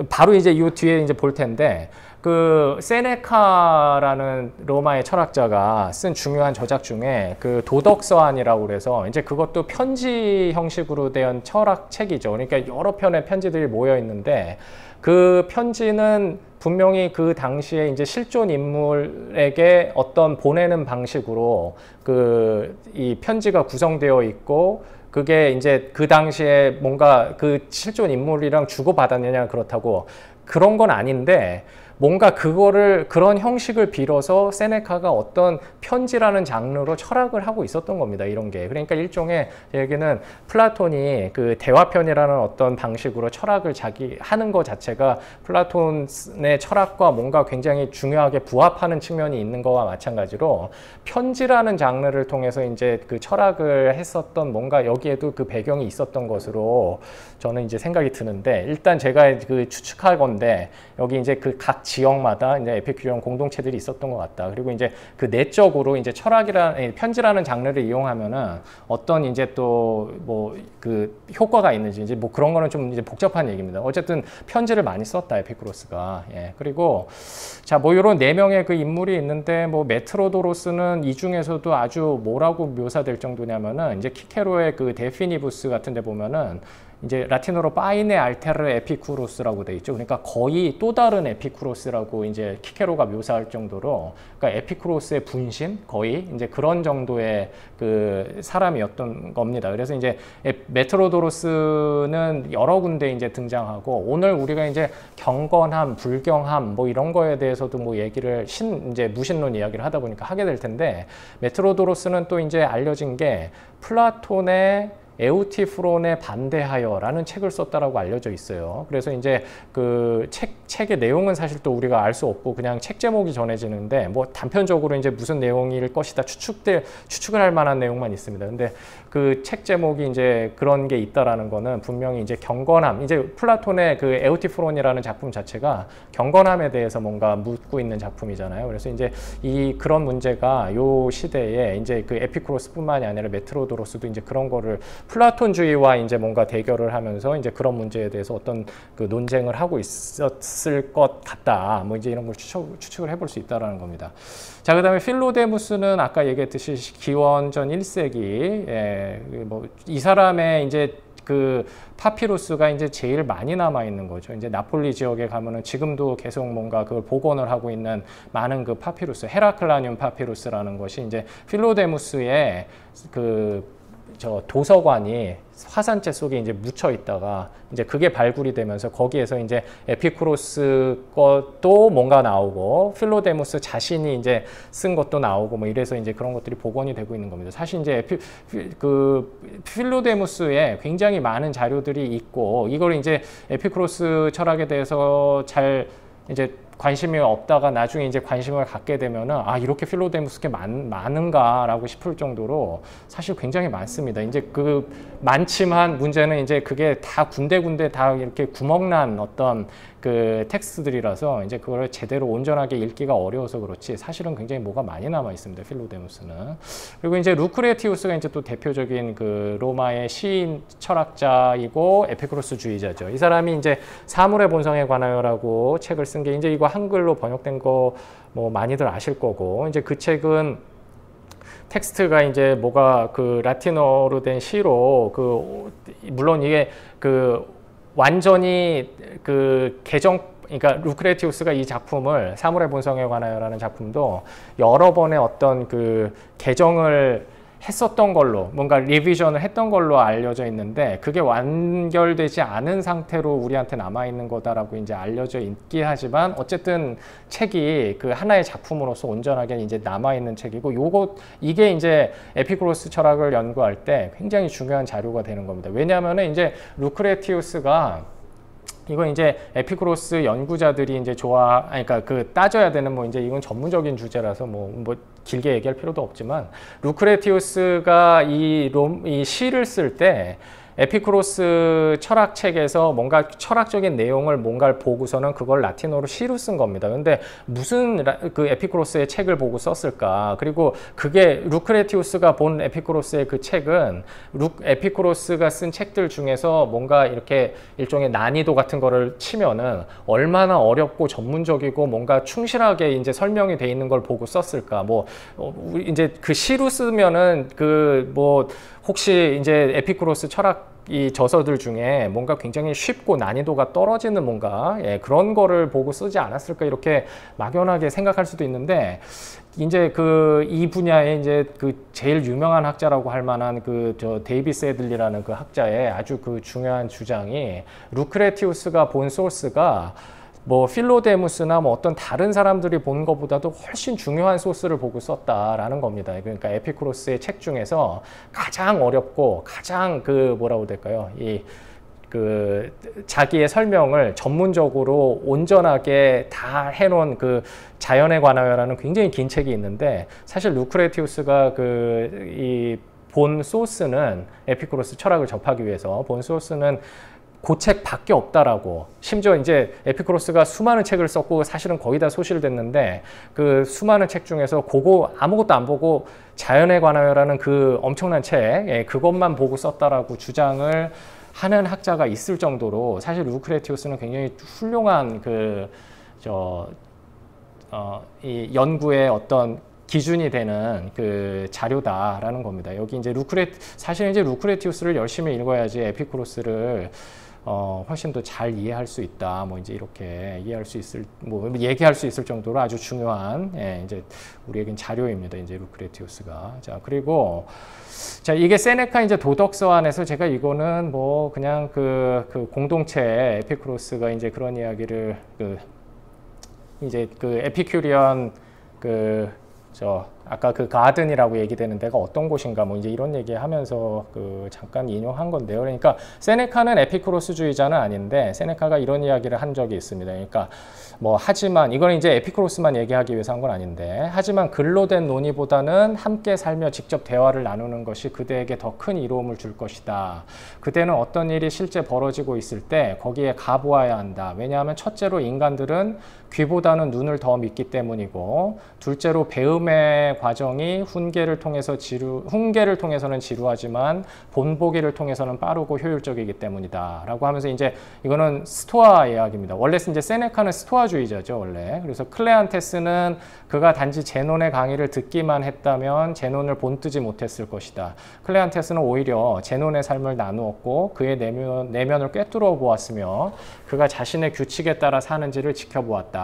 바로 이제 이 뒤에 이제 볼 텐데, 그 세네카라는 로마의 철학자가 쓴 중요한 저작 중에 그 도덕서안이라고 그래서 이제 그것도 편지 형식으로 된 철학 책이죠. 그러니까 여러 편의 편지들이 모여 있는데, 그 편지는 분명히 그 당시에 이제 실존 인물에게 어떤 보내는 방식으로 이 편지가 구성되어 있고, 그게 이제 그 당시에 뭔가 그 실존 인물이랑 주고받았느냐, 그렇다고 그런 건 아닌데, 뭔가 그런 형식을 빌어서 세네카가 어떤 편지라는 장르로 철학을 하고 있었던 겁니다, 이런 게. 그러니까 일종의 얘기는 플라톤이 그 대화편이라는 어떤 방식으로 철학을 하는 것 자체가 플라톤의 철학과 뭔가 굉장히 중요하게 부합하는 측면이 있는 거와 마찬가지로, 편지라는 장르를 통해서 이제 그 철학을 했었던 뭔가 여기에도 그 배경이 있었던 것으로 저는 이제 생각이 드는데, 일단 제가 그 추측할 건데, 여기 이제 그 각 지역마다 이제 에피큐리언 공동체들이 있었던 것 같다. 그리고 이제 그 내적으로 이제 편지라는 장르를 이용하면은 어떤 이제 또 뭐 그 효과가 있는지, 이제 뭐 그런 거는 좀 이제 복잡한 얘기입니다. 어쨌든 편지를 많이 썼다, 에피쿠로스가. 그리고 자, 뭐 이런 4명의 그 인물이 있는데, 뭐 메트로도로스는 이 중에서도 아주 뭐라고 묘사될 정도냐면은, 이제 키케로의 그 데피니부스 같은 데 보면은 이제 라틴어로 파이네 알테르 에피쿠로스라고 돼 있죠. 그러니까 거의 또 다른 에피쿠로스라고 이제 키케로가 묘사할 정도로, 그러니까 에피쿠로스의 분신, 거의 이제 그런 정도의 그 사람이었던 겁니다. 그래서 이제 메트로도로스는 여러 군데 이제 등장하고, 오늘 우리가 이제 경건함, 불경함 뭐 이런 거에 대해서도 뭐 얘기를 이제 무신론 이야기를 하다 보니까 하게 될 텐데, 메트로도로스는 또 이제 알려진 게 플라톤의 에우티프론에 반대하여라는 책을 썼다라고 알려져 있어요. 그래서 이제 그 책의 내용은 사실 또 우리가 알 수 없고 그냥 책 제목이 전해지는데 뭐 단편적으로 이제 무슨 내용일 것이다 추측을 할 만한 내용만 있습니다. 근데 그 책 제목이 이제 그런 게 있다라는 거는 분명히 이제 경건함, 이제 플라톤의 그 에우티프론이라는 작품 자체가 경건함에 대해서 뭔가 묻고 있는 작품이잖아요. 그래서 이제 그런 문제가 요 시대에 이제 그 에피쿠로스뿐만이 아니라 메트로도로스도 이제 그런 거를 플라톤주의와 이제 뭔가 대결을 하면서 이제 그런 문제에 대해서 어떤 그 논쟁을 하고 있었을 것 같다. 뭐 이제 이런 걸 추측을 해볼 수 있다라는 겁니다. 자, 그다음에 필로데무스는 아까 얘기했듯이 기원전 1세기, 뭐 이 사람의 이제 그 파피루스가 이제 제일 많이 남아 있는 거죠. 이제 나폴리 지역에 가면은 지금도 계속 뭔가 그걸 복원을 하고 있는 많은 그 파피루스, 헤라클라늄 파피루스라는 것이 이제 필로데무스의 도서관이 화산재 속에 이제 묻혀 있다가 이제 그게 발굴이 되면서 거기에서 이제 에피쿠로스 것도 뭔가 나오고 필로데무스 자신이 이제 쓴 것도 나오고 뭐 이래서 이제 그런 것들이 복원이 되고 있는 겁니다. 사실 이제 필로데무스에 굉장히 많은 자료들이 있고 이걸 이제 에피쿠로스 철학에 대해서 잘 이제 관심이 없다가 나중에 이제 관심을 갖게 되면은 아 이렇게 필로데무스가 많은가라고 싶을 정도로 사실 굉장히 많습니다. 이제 그 많지만 문제는 이제 그게 다 군데군데 다 이렇게 구멍난 어떤 그 텍스트들이라서 이제 그걸 제대로 온전하게 읽기가 어려워서 그렇지 사실은 굉장히 뭐가 많이 남아 있습니다. 필로데무스는. 그리고 이제 루크레티우스가 이제 또 대표적인 그 로마의 시인 철학자이고 에피쿠로스주의자죠. 이 사람이 이제 사물의 본성에 관하여라고 책을 쓴 게 이제 이거 한글로 번역된 거 뭐 많이들 아실 거고 이제 그 책은 텍스트가 이제 뭐가 그 라틴어로 된 시로 물론 이게 완전히 그러니까 루크레티우스가 이 작품을 사물의 본성에 관하여라는 작품도 여러 번의 어떤 그 개정을 했었던 걸로 뭔가 리비전을 했던 걸로 알려져 있는데 그게 완결되지 않은 상태로 우리한테 남아있는 거다라고 이제 알려져 있긴 하지만 어쨌든 책이 그 하나의 작품으로서 온전하게 이제 남아있는 책이고 이게 이제 에피쿠로스 철학을 연구할 때 굉장히 중요한 자료가 되는 겁니다. 왜냐하면은 이제 루크레티우스가 이건 이제 에피쿠로스 연구자들이 이제 그러니까 따져야 되는 뭐 이제 이건 전문적인 주제라서 뭐 길게 얘기할 필요도 없지만 루크레티우스가 이 시를 쓸 때 에피쿠로스 철학책에서 뭔가 철학적인 내용을 뭔가를 보고서는 그걸 라틴어로 시로 쓴 겁니다. 근데 무슨 그 에피쿠로스의 책을 보고 썼을까? 그리고 그게 루크레티우스가 본 에피쿠로스의 그 책은 에피쿠로스가 쓴 책들 중에서 뭔가 이렇게 일종의 난이도 같은 거를 치면은 얼마나 어렵고 전문적이고 뭔가 충실하게 이제 설명이 돼 있는 걸 보고 썼을까? 이제 그 시로 쓰면은 혹시 이제 에피쿠로스 철학 이 저서들 중에 뭔가 굉장히 쉽고 난이도가 떨어지는 뭔가 그런 거를 보고 쓰지 않았을까 이렇게 막연하게 생각할 수도 있는데 이제 이 분야에 이제 제일 유명한 학자라고 할 만한 데이비스 애들리라는 그 학자의 아주 중요한 주장이 루크레티우스가 본 소스가 뭐 필로데무스나 뭐 어떤 다른 사람들이 본 것보다도 훨씬 중요한 소스를 보고 썼다라는 겁니다. 그러니까 에피쿠로스의 책 중에서 가장 어렵고 가장 뭐라고 될까요? 자기의 설명을 전문적으로 온전하게 다 해놓은 자연에 관하여라는 굉장히 긴 책이 있는데 사실 루크레티우스가 본 소스는 에피쿠로스 철학을 접하기 위해서 본 소스는 그 책밖에 없다라고. 심지어 이제 에피쿠로스가 수많은 책을 썼고 사실은 거의 다 소실됐는데 그 수많은 책 중에서 그거 아무것도 안 보고 자연에 관하여라는 그 엄청난 책 그것만 보고 썼다라고 주장을 하는 학자가 있을 정도로 사실 루크레티우스는 굉장히 훌륭한 이 연구의 어떤 기준이 되는 자료다라는 겁니다. 여기 이제 사실 이제 루크레티우스를 열심히 읽어야지 에피쿠로스를 훨씬 더 잘 이해할 수 있다. 뭐 이제 이렇게 이해할 수 있을, 얘기할 수 있을 정도로 아주 중요한, 이제 우리에겐 자료입니다. 이제 루크레티우스가. 자, 그리고, 자, 이게 세네카 이제 도덕서 안에서 제가 이거는 그냥 공동체 에피쿠로스가 이제 그런 이야기를 이제 에피큐리언 아까 그 가든이라고 얘기되는 데가 어떤 곳인가 뭐 이제 이런 얘기하면서 그 잠깐 인용한 건데요. 그러니까 세네카는 에피쿠로스주의자는 아닌데 세네카가 이런 이야기를 한 적이 있습니다. 그러니까 뭐 하지만 이건 이제 에피쿠로스만 얘기하기 위해서 한 건 아닌데 하지만 글로 된 논의보다는 함께 살며 직접 대화를 나누는 것이 그대에게 더 큰 이로움을 줄 것이다. 그대는 어떤 일이 실제 벌어지고 있을 때 거기에 가보아야 한다. 왜냐하면 첫째로 인간들은 귀보다는 눈을 더 믿기 때문이고 둘째로 배움의 과정이 훈계를 통해서는 지루하지만 본보기를 통해서는 빠르고 효율적이기 때문이다. 라고 하면서 이제 이거는 스토아 이야기입니다. 원래 이제 세네카는 스토아주의자죠, 원래. 그래서 클레안테스는 그가 단지 제논의 강의를 듣기만 했다면 제논을 본뜨지 못했을 것이다. 클레안테스는 오히려 제논의 삶을 나누었고 그의 내면을 꿰뚫어 보았으며 그가 자신의 규칙에 따라 사는지를 지켜보았다.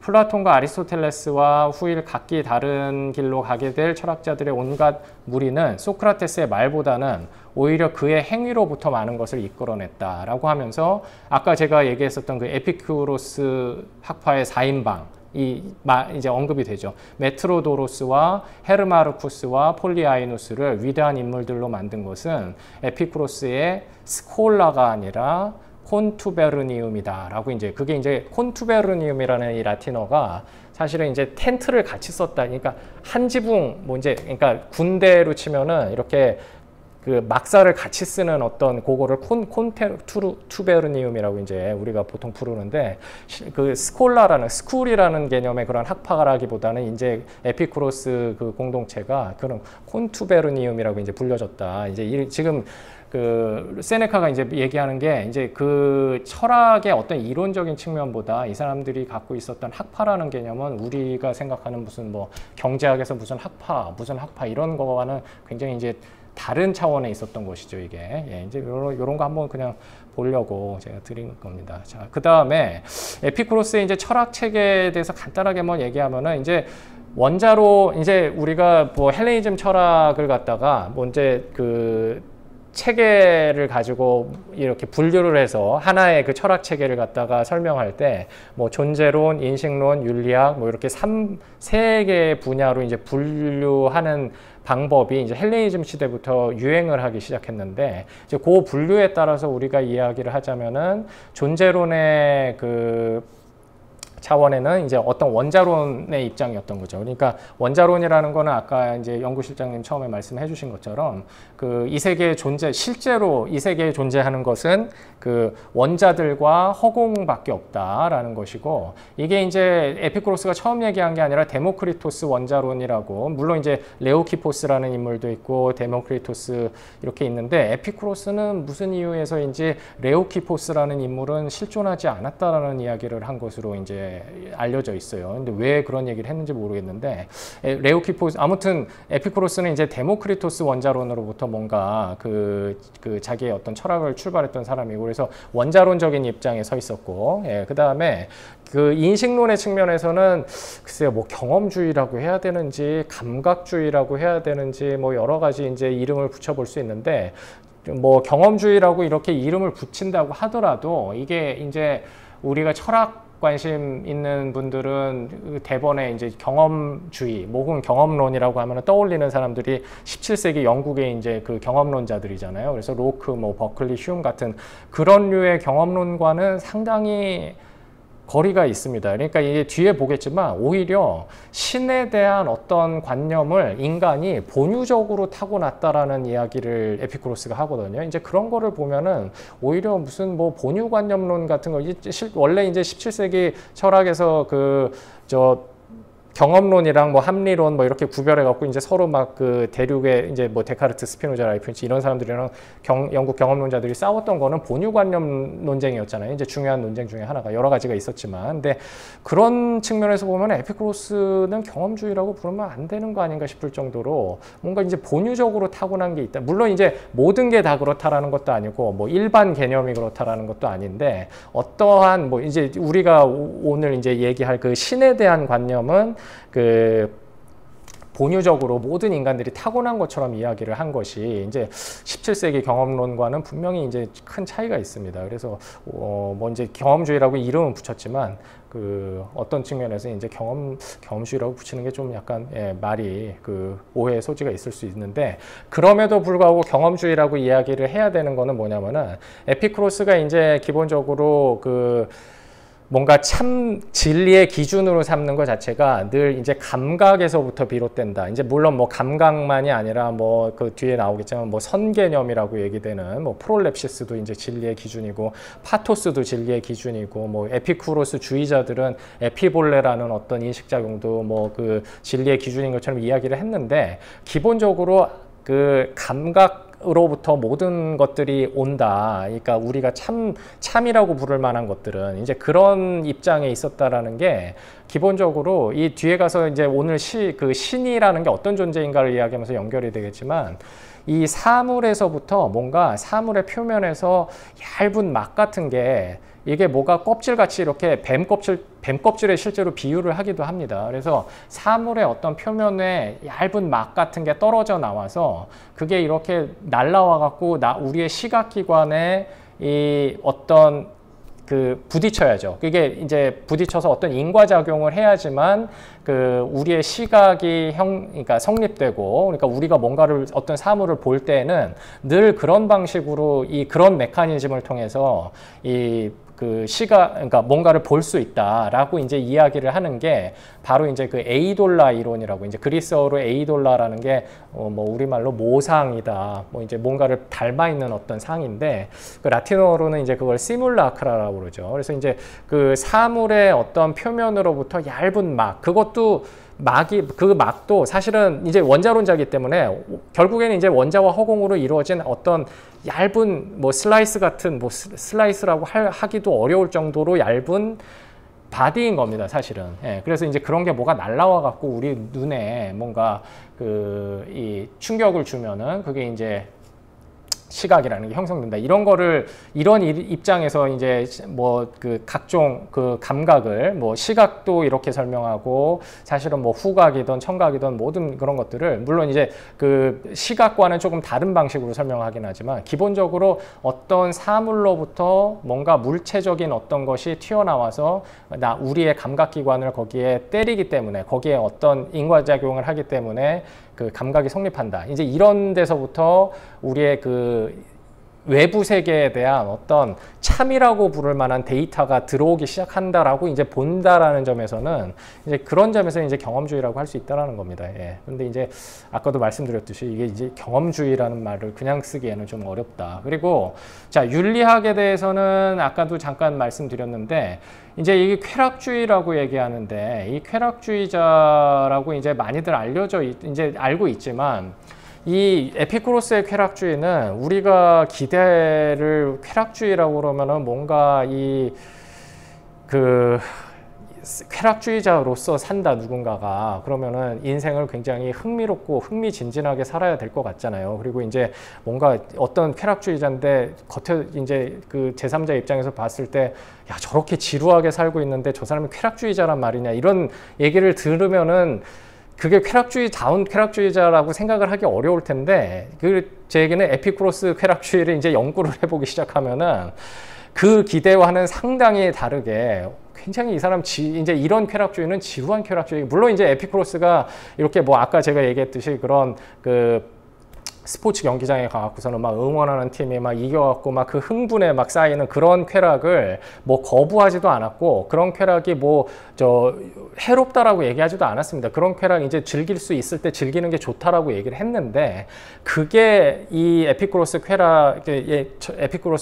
플라톤과 아리스토텔레스와 후일 각기 다른 길로 가게 될 철학자들의 온갖 무리는 소크라테스의 말보다는 오히려 그의 행위로부터 많은 것을 이끌어냈다라고 하면서 아까 제가 얘기했었던 그 에피쿠로스 학파의 4인방 이제 언급이 되죠. 메트로도로스와 헤르마르쿠스와 폴리아이누스를 위대한 인물들로 만든 것은 에피쿠로스의 스콜라가 아니라 콘투베르니움이다 라고 이제 그게 이제 콘투베르니움이라는 이 라틴어가 사실은 이제 텐트를 같이 썼다. 그러니까 한 지붕 뭐 이제 그러니까 군대로 치면은 이렇게 그 막사를 같이 쓰는 어떤 그거를 콘투베르니움이라고 이제 우리가 보통 부르는데 그 스쿨이라는 개념의 그런 학파라기보다는 이제 에피쿠로스 그 공동체가 그런 콘투베르니움이라고 이제 불려졌다. 이제 지금 그 세네카가 이제 얘기하는 게 이제 그 철학의 어떤 이론적인 측면보다 이 사람들이 갖고 있었던 학파라는 개념은 우리가 생각하는 무슨 뭐 경제학에서 무슨 학파 이런 거와는 굉장히 이제 다른 차원에 있었던 것이죠, 이게. 예, 이제 요런 거 한번 그냥 보려고 제가 드린 겁니다. 자, 그 다음에 에피쿠로스의 이제 철학 체계에 대해서 간단하게 한번 얘기하면은 이제 원자로 이제 우리가 뭐 헬레니즘 철학을 갖다가 뭐 이제 그 체계를 가지고 이렇게 분류를 해서 하나의 그 철학 체계를 갖다가 설명할 때 뭐 존재론, 인식론, 윤리학 뭐 이렇게 세 개의 분야로 이제 분류하는 방법이 이제 헬레니즘 시대부터 유행을 하기 시작했는데 이제 그 분류에 따라서 우리가 이야기를 하자면은 존재론의 그 차원에는 이제 어떤 원자론의 입장이었던 거죠. 그러니까 원자론이라는 거는 아까 이제 연구실장님 처음에 말씀해 주신 것처럼 그 이 세계의 실제로 이 세계에 존재하는 것은 그 원자들과 허공밖에 없다라는 것이고 이게 이제 에피쿠로스가 처음 얘기한 게 아니라 데모크리토스 원자론이라고 물론 이제 레오키포스라는 인물도 있고 데모크리토스 이렇게 있는데 에피쿠로스는 무슨 이유에서인지 레오키포스라는 인물은 실존하지 않았다라는 이야기를 한 것으로 이제 알려져 있어요. 근데 왜 그런 얘기를 했는지 모르겠는데 아무튼 에피쿠로스는 이제 데모크리토스 원자론으로부터 뭔가 그 자기의 어떤 철학을 출발했던 사람이고 그래서 원자론적인 입장에 서 있었고 그 다음에 그 인식론의 측면에서는 글쎄요 뭐 경험주의라고 해야 되는지 감각주의라고 해야 되는지 뭐 여러 가지 이제 이름을 붙여볼 수 있는데 뭐 경험주의라고 이렇게 이름을 붙인다고 하더라도 이게 이제 우리가 철학 관심 있는 분들은 대번에 이제 경험주의, 혹은 경험론이라고 하면 떠올리는 사람들이 17세기 영국의 이제 그 경험론자들이잖아요. 그래서 로크, 뭐 버클리, 휴움 같은 그런 류의 경험론과는 상당히 거리가 있습니다. 그러니까 이게 뒤에 보겠지만 오히려 신에 대한 어떤 관념을 인간이 본유적으로 타고났다라는 이야기를 에피쿠로스가 하거든요. 이제 그런 거를 보면은 오히려 무슨 뭐 본유관념론 같은 거 원래 이제 17세기 철학에서 경험론이랑 뭐 합리론 뭐 이렇게 구별해 갖고 이제 서로 막 그 대륙의 이제 뭐 데카르트, 스피노자, 라이프니츠 이런 사람들이랑 영국 경험론자들이 싸웠던 거는 본유관념 논쟁이었잖아요. 이제 중요한 논쟁 중에 하나가 여러 가지가 있었지만 근데 그런 측면에서 보면 에피쿠로스는 경험주의라고 부르면 안 되는 거 아닌가 싶을 정도로 뭔가 이제 본유적으로 타고난 게 있다. 물론 이제 모든 게 다 그렇다라는 것도 아니고 뭐 일반 개념이 그렇다라는 것도 아닌데 어떠한 뭐 이제 우리가 오늘 이제 얘기할 그 신에 대한 관념은 그 본유적으로 모든 인간들이 타고난 것처럼 이야기를 한 것이 이제 17세기 경험론과는 분명히 이제 큰 차이가 있습니다. 그래서 뭐 이제 경험주의라고 이름은 붙였지만 그 어떤 측면에서 이제 경험주의라고 붙이는 게 좀 약간 말이 그 오해의 소지가 있을 수 있는데, 그럼에도 불구하고 경험주의라고 이야기를 해야 되는 거는 뭐냐면은 에피쿠로스가 이제 기본적으로 그 뭔가 참 진리의 기준으로 삼는 것 자체가 늘 이제 감각에서부터 비롯된다. 이제 물론 뭐 감각만이 아니라 뭐 그 뒤에 나오겠지만 뭐 선개념이라고 얘기되는 뭐 프롤랩시스도 이제 진리의 기준이고, 파토스도 진리의 기준이고, 뭐 에피쿠로스 주의자들은 에피볼레라는 어떤 인식작용도 뭐 그 진리의 기준인 것처럼 이야기를 했는데, 기본적으로 그 감각으로부터 모든 것들이 온다. 그러니까 우리가 참이라고 부를 만한 것들은 이제 그런 입장에 있었다라는 게, 기본적으로 이 뒤에 가서 이제 오늘 그 신이라는 게 어떤 존재인가를 이야기하면서 연결이 되겠지만, 이 사물에서부터 뭔가 사물의 표면에서 얇은 막 같은 게, 이게 뭐가 껍질같이 이렇게 뱀껍질에 실제로 비유를 하기도 합니다. 그래서 사물의 어떤 표면에 얇은 막 같은 게 떨어져 나와서 그게 이렇게 날라와 갖고 우리의 시각기관에 이 어떤 그 부딪혀야죠. 그게 이제 부딪혀서 어떤 인과작용을 해야지만 그 우리의 시각이 그러니까 성립되고, 그러니까 우리가 뭔가를 어떤 사물을 볼 때는 늘 그런 방식으로 그런 메커니즘을 통해서 그 그러니까 뭔가를 볼 수 있다라고 이제 이야기를 하는 게 바로 이제 그 에이돌라 이론이라고, 이제 그리스어로 에이돌라라는 게 뭐 우리말로 모상이다, 뭐 이제 뭔가를 닮아 있는 어떤 상인데, 그 라틴어로는 이제 그걸 시뮬라크라라고 그러죠. 그래서 이제 그 사물의 어떤 표면으로부터 얇은 막, 그것도 그 막도 사실은 이제 원자론자이기 때문에 결국에는 이제 원자와 허공으로 이루어진 어떤 얇은 뭐 슬라이스 같은, 뭐 슬라이스라고 하기도 어려울 정도로 얇은 바디인 겁니다, 사실은. 그래서 이제 그런 게 뭐가 날라와 갖고 우리 눈에 뭔가 이 충격을 주면은 그게 이제 시각이라는 게 형성된다. 이런 입장에서 이제 뭐 그 각종 그 감각을, 뭐 시각도 이렇게 설명하고, 사실은 뭐 후각이든 청각이든 모든 그런 것들을, 물론 이제 그 시각과는 조금 다른 방식으로 설명하긴 하지만, 기본적으로 어떤 사물로부터 뭔가 물체적인 어떤 것이 튀어나와서 우리의 감각기관을 거기에 때리기 때문에, 거기에 어떤 인과작용을 하기 때문에 그 감각이 성립한다. 이제 이런 데서부터 우리의 그 외부 세계에 대한 어떤 참이라고 부를 만한 데이터가 들어오기 시작한다라고 이제 본다라는 점에서는, 이제 그런 점에서 이제 경험주의라고 할 수 있다라는 겁니다. 근데 이제 아까도 말씀드렸듯이 이게 이제 경험주의라는 말을 그냥 쓰기에는 좀 어렵다. 그리고 자, 윤리학에 대해서는 아까도 잠깐 말씀드렸는데, 이제 이게 쾌락주의라고 얘기하는데, 이 쾌락주의자라고 이제 많이들 이제 알고 있지만, 이 에피쿠로스의 쾌락주의는 우리가 쾌락주의라고 그러면은 뭔가 쾌락주의자로서 산다, 누군가가. 그러면은 인생을 굉장히 흥미롭고 흥미진진하게 살아야 될 것 같잖아요. 그리고 이제 뭔가 어떤 쾌락주의자인데 겉에 이제 그 제3자 입장에서 봤을 때, 야, 저렇게 지루하게 살고 있는데 저 사람이 쾌락주의자란 말이냐, 이런 얘기를 들으면은 그게 쾌락주의다운 쾌락주의자라고 생각을 하기 어려울 텐데, 제 얘기는 에피쿠로스 쾌락주의를 이제 연구를 해보기 시작하면은 그 기대와는 상당히 다르게, 굉장히 이 사람 이제 이런 쾌락주의는 지루한 쾌락주의. 물론 이제 에피쿠로스가 이렇게 뭐 아까 제가 얘기했듯이 그런 그 스포츠 경기장에 가갖고서는 막 응원하는 팀이 막 이겨갖고 막 그 흥분에 막 쌓이는 그런 쾌락을 뭐 거부하지도 않았고, 그런 쾌락이 뭐 해롭다라고 얘기하지도 않았습니다. 그런 쾌락 이제 즐길 수 있을 때 즐기는 게 좋다라고 얘기를 했는데, 그게 이 에피쿠로스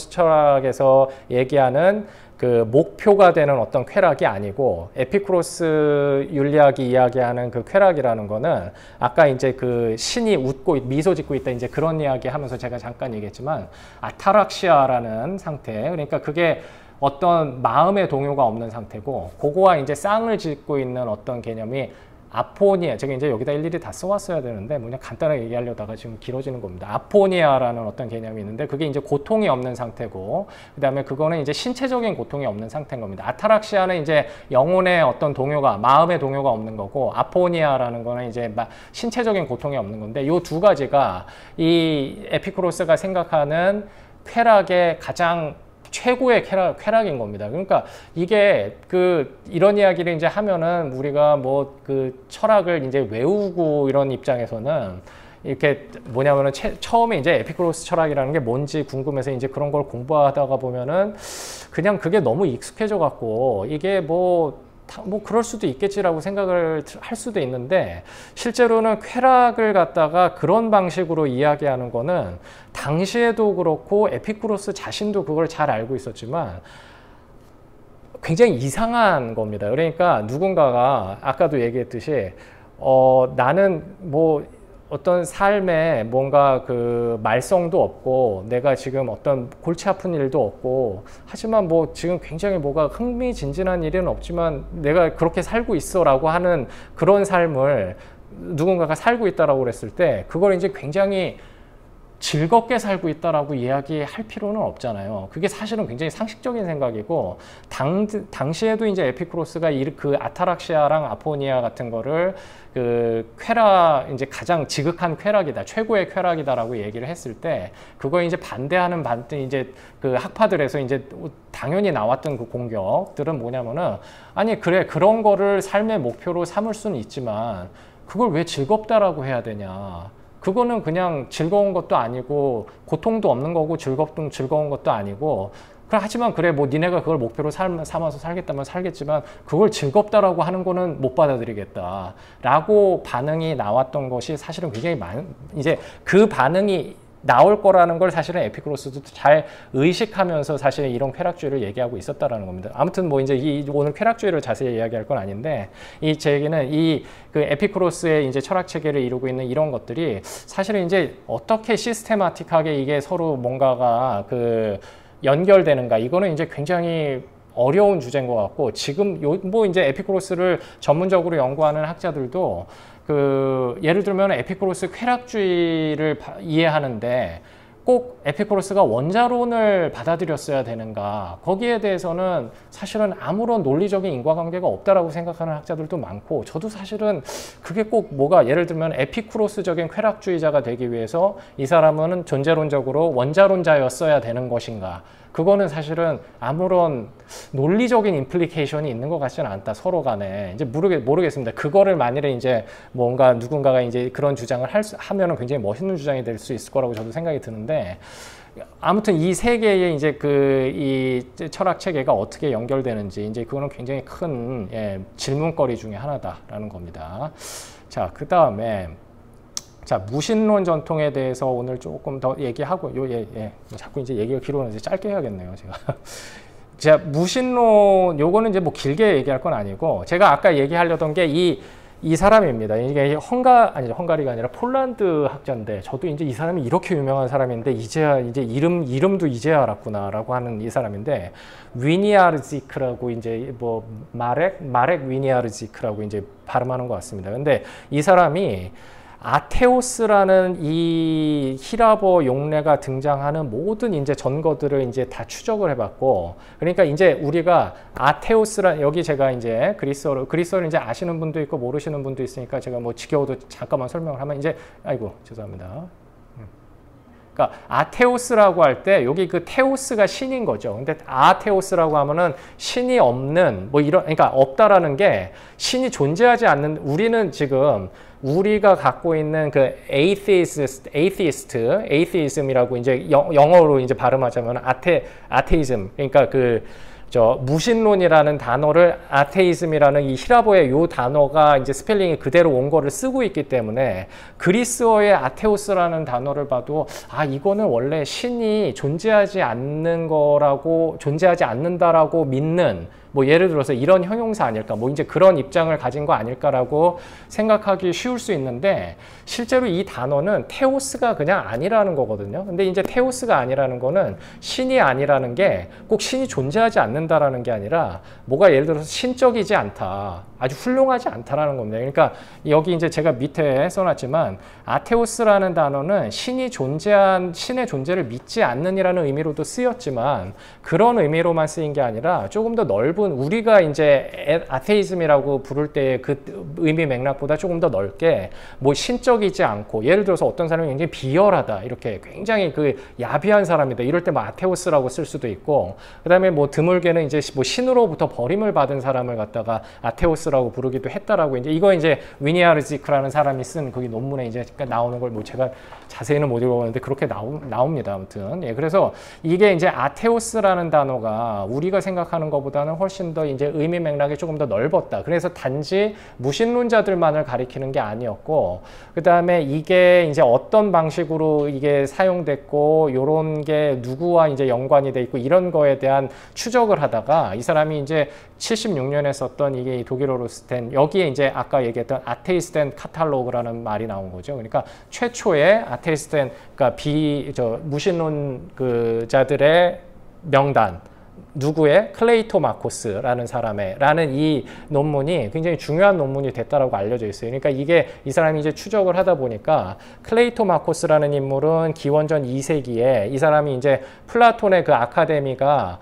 철학에서 얘기하는 그 목표가 되는 어떤 쾌락이 아니고, 에피쿠로스 윤리학이 이야기하는 그 쾌락이라는 거는 아까 이제 그 신이 웃고 미소 짓고 있다, 이제 그런 이야기 하면서 제가 잠깐 얘기했지만, 아타락시아라는 상태, 그러니까 그게 어떤 마음의 동요가 없는 상태고, 그거와 이제 쌍을 짓고 있는 어떤 개념이 아포니아, 제가 이제 여기다 일일이 다 써왔어야 되는데 그냥 간단하게 얘기하려다가 지금 길어지는 겁니다. 아포니아라는 어떤 개념이 있는데 그게 이제 고통이 없는 상태고, 그 다음에 그거는 이제 신체적인 고통이 없는 상태인 겁니다. 아타락시아는 이제 영혼의 어떤 동요가, 마음의 동요가 없는 거고, 아포니아라는 거는 이제 신체적인 고통이 없는 건데, 이 두 가지가 이 에피쿠로스가 생각하는 쾌락의 가장 최고의 쾌락인 겁니다. 그러니까 이게 이런 이야기를 이제 하면은 우리가 뭐 철학을 이제 외우고 이런 입장에서는 이렇게 뭐냐면은 처음에 이제 에피쿠로스 철학이라는 게 뭔지 궁금해서 이제 그런 걸 공부하다가 보면은 그냥 그게 너무 익숙해져 갖고 이게 뭐 그럴 수도 있겠지라고 생각을 할 수도 있는데, 실제로는 쾌락을 갖다가 그런 방식으로 이야기하는 거는 당시에도 그렇고 에피쿠로스 자신도 그걸 잘 알고 있었지만 굉장히 이상한 겁니다. 그러니까 누군가가 아까도 얘기했듯이 나는 뭐 어떤 삶에 뭔가 말썽도 없고 내가 지금 어떤 골치 아픈 일도 없고, 하지만 뭐 지금 굉장히 뭐가 흥미진진한 일은 없지만 내가 그렇게 살고 있어 라고 하는 그런 삶을 누군가가 살고 있다라고 그랬을 때 그걸 이제 굉장히 즐겁게 살고 있다라고 이야기할 필요는 없잖아요. 그게 사실은 굉장히 상식적인 생각이고, 당시에도 이제 에피쿠로스가 아타락시아랑 아포니아 같은 거를 이제 가장 지극한 쾌락이다, 최고의 쾌락이다라고 얘기를 했을 때, 그거에 이제 반대하는 이제 학파들에서 이제 당연히 나왔던 공격들은 뭐냐면은, 아니 그래, 그런 거를 삶의 목표로 삼을 수는 있지만 그걸 왜 즐겁다라고 해야 되냐? 그거는 그냥 즐거운 것도 아니고 고통도 없는 거고 즐거운 것도 아니고, 하지만 그래 뭐 니네가 그걸 목표로 삼아서 살겠다면 살겠지만 그걸 즐겁다라고 하는 거는 못 받아들이겠다 라고 반응이 나왔던 것이 사실은 굉장히 이제 그 반응이 나올 거라는 걸 사실은 에피쿠로스도 잘 의식하면서 사실 이런 쾌락주의를 얘기하고 있었다라는 겁니다. 아무튼 뭐 이제 오늘 쾌락주의를 자세히 이야기할 건 아닌데, 제 얘기는 에피쿠로스의 이제 철학 체계를 이루고 있는 이런 것들이 사실은 이제 어떻게 시스테마틱하게 이게 서로 뭔가가 연결되는가, 이거는 이제 굉장히 어려운 주제인 것 같고, 지금 뭐 이제 에피쿠로스를 전문적으로 연구하는 학자들도 예를 들면 에피쿠로스 쾌락주의를 이해하는데 꼭 에피쿠로스가 원자론을 받아들였어야 되는가, 거기에 대해서는 사실은 아무런 논리적인 인과관계가 없다라고 생각하는 학자들도 많고, 저도 사실은 그게 꼭 예를 들면 에피쿠로스적인 쾌락주의자가 되기 위해서 이 사람은 존재론적으로 원자론자였어야 되는 것인가, 그거는 사실은 아무런 논리적인 임플리케이션이 있는 것 같지는 않다, 서로 간에. 이제 모르겠습니다. 그거를 만일에 이제 뭔가 누군가가 이제 그런 주장을 하면은 굉장히 멋있는 주장이 될 수 있을 거라고 저도 생각이 드는데, 아무튼 이 세 개의 이제 이 철학 체계가 어떻게 연결되는지, 이제 그거는 굉장히 큰 질문거리 중에 하나다라는 겁니다. 자, 그 다음에 무신론 전통에 대해서 오늘 조금 더 얘기하고, 자꾸 이제 얘기가 길어지는데 짧게 해야겠네요, 제가. 무신론, 요거는 이제 뭐 길게 얘기할 건 아니고, 제가 아까 얘기하려던 게 이 사람입니다. 이게 헝가리가 아니라 폴란드 학자인데, 저도 이제 이 사람이 이렇게 유명한 사람인데, 이제 이름도 이제야 알았구나라고 하는 이 사람인데, 위니아르지크라고 이제 마렉 위니아르지크라고 이제 발음하는 것 같습니다. 근데 이 사람이 아테오스라는 이 히라버 용례가 등장하는 모든 이제 전거들을 이제 다 추적을 해봤고, 그러니까 이제 우리가 여기 제가 이제 그리스어를 이제 아시는 분도 있고 모르시는 분도 있으니까 제가 뭐 지겨워도 잠깐만 설명을 하면, 이제 죄송합니다. 그러니까 아테오스라고 할 때 여기 테오스가 신인 거죠. 근데 아테오스라고 하면은 신이 없는 그러니까 없다라는 게, 신이 존재하지 않는, 우리는 지금 우리가 갖고 있는 atheism이라고 이제 영어로 이제 발음하자면 아테이즘, 그러니까 무신론이라는 단어를 아테이즘이라는 이 히라보의 요 단어가 이제 스펠링이 그대로 온 거를 쓰고 있기 때문에, 그리스어의 아테오스라는 단어를 봐도 이거는 원래 신이 존재하지 않는다라고 믿는 뭐 예를 들어서 이런 형용사 아닐까, 뭐 이제 그런 입장을 가진 거 아닐까라고 생각하기 쉬울 수 있는데 실제로 이 단어는 테오스가 그냥 아니라는 거거든요. 근데 이제 테오스가 아니라는 거는 신이 아니라는 게 꼭 신이 존재하지 않는다라는 게 아니라 뭐가 예를 들어서 신적이지 않다, 아주 훌륭하지 않다라는 겁니다. 그러니까 여기 이제 제가 밑에 써놨지만 아테오스라는 단어는 신의 존재를 믿지 않는이라는 의미로도 쓰였지만 그런 의미로만 쓰인 게 아니라 조금 더 넓은, 우리가 이제 아테이즘이라고 부를 때의 그 의미 맥락보다 조금 더 넓게 뭐 신적이지 않고, 예를 들어서 어떤 사람이 굉장히 비열하다, 이렇게 굉장히 그 야비한 사람이다, 이럴 때 뭐 아테오스라고 쓸 수도 있고, 그 다음에 뭐 드물게는 이제 뭐 신으로부터 버림을 받은 사람을 갖다가 아테오스라고 부르기도 했다라고, 이제 이거 이제 위니아르지크라는 사람이 쓴 거기 논문에 이제 나오는 걸 뭐 제가 자세히는 못 읽어봤는데 그렇게 나옵니다. 아무튼 예, 그래서 이게 이제 아테오스라는 단어가 우리가 생각하는 것보다는 훨씬 더 이제 의미 맥락이 조금 더 넓었다. 그래서 단지 무신론자들만을 가리키는 게 아니었고, 그 다음에 이게 이제 어떤 방식으로 이게 사용됐고, 요런 게 누구와 이제 연관이 돼 있고, 이런 거에 대한 추적을 하다가 이 사람이 이제 76년에 썼던 이게 독일어로 쓴, 여기에 이제 아까 얘기했던 아테이스텐 카탈로그라는 말이 나온 거죠. 그러니까 최초의 아테이스텐, 그러니까 무신론 자들의 명단, 누구의? 클레이토 마코스라는 사람의 라는 이 논문이 굉장히 중요한 논문이 됐다라고 알려져 있어요. 그러니까 이게 이 사람이 이제 추적을 하다 보니까 클레이토 마코스라는 인물은 기원전 2세기에 이 사람이 이제 플라톤의 그 아카데미가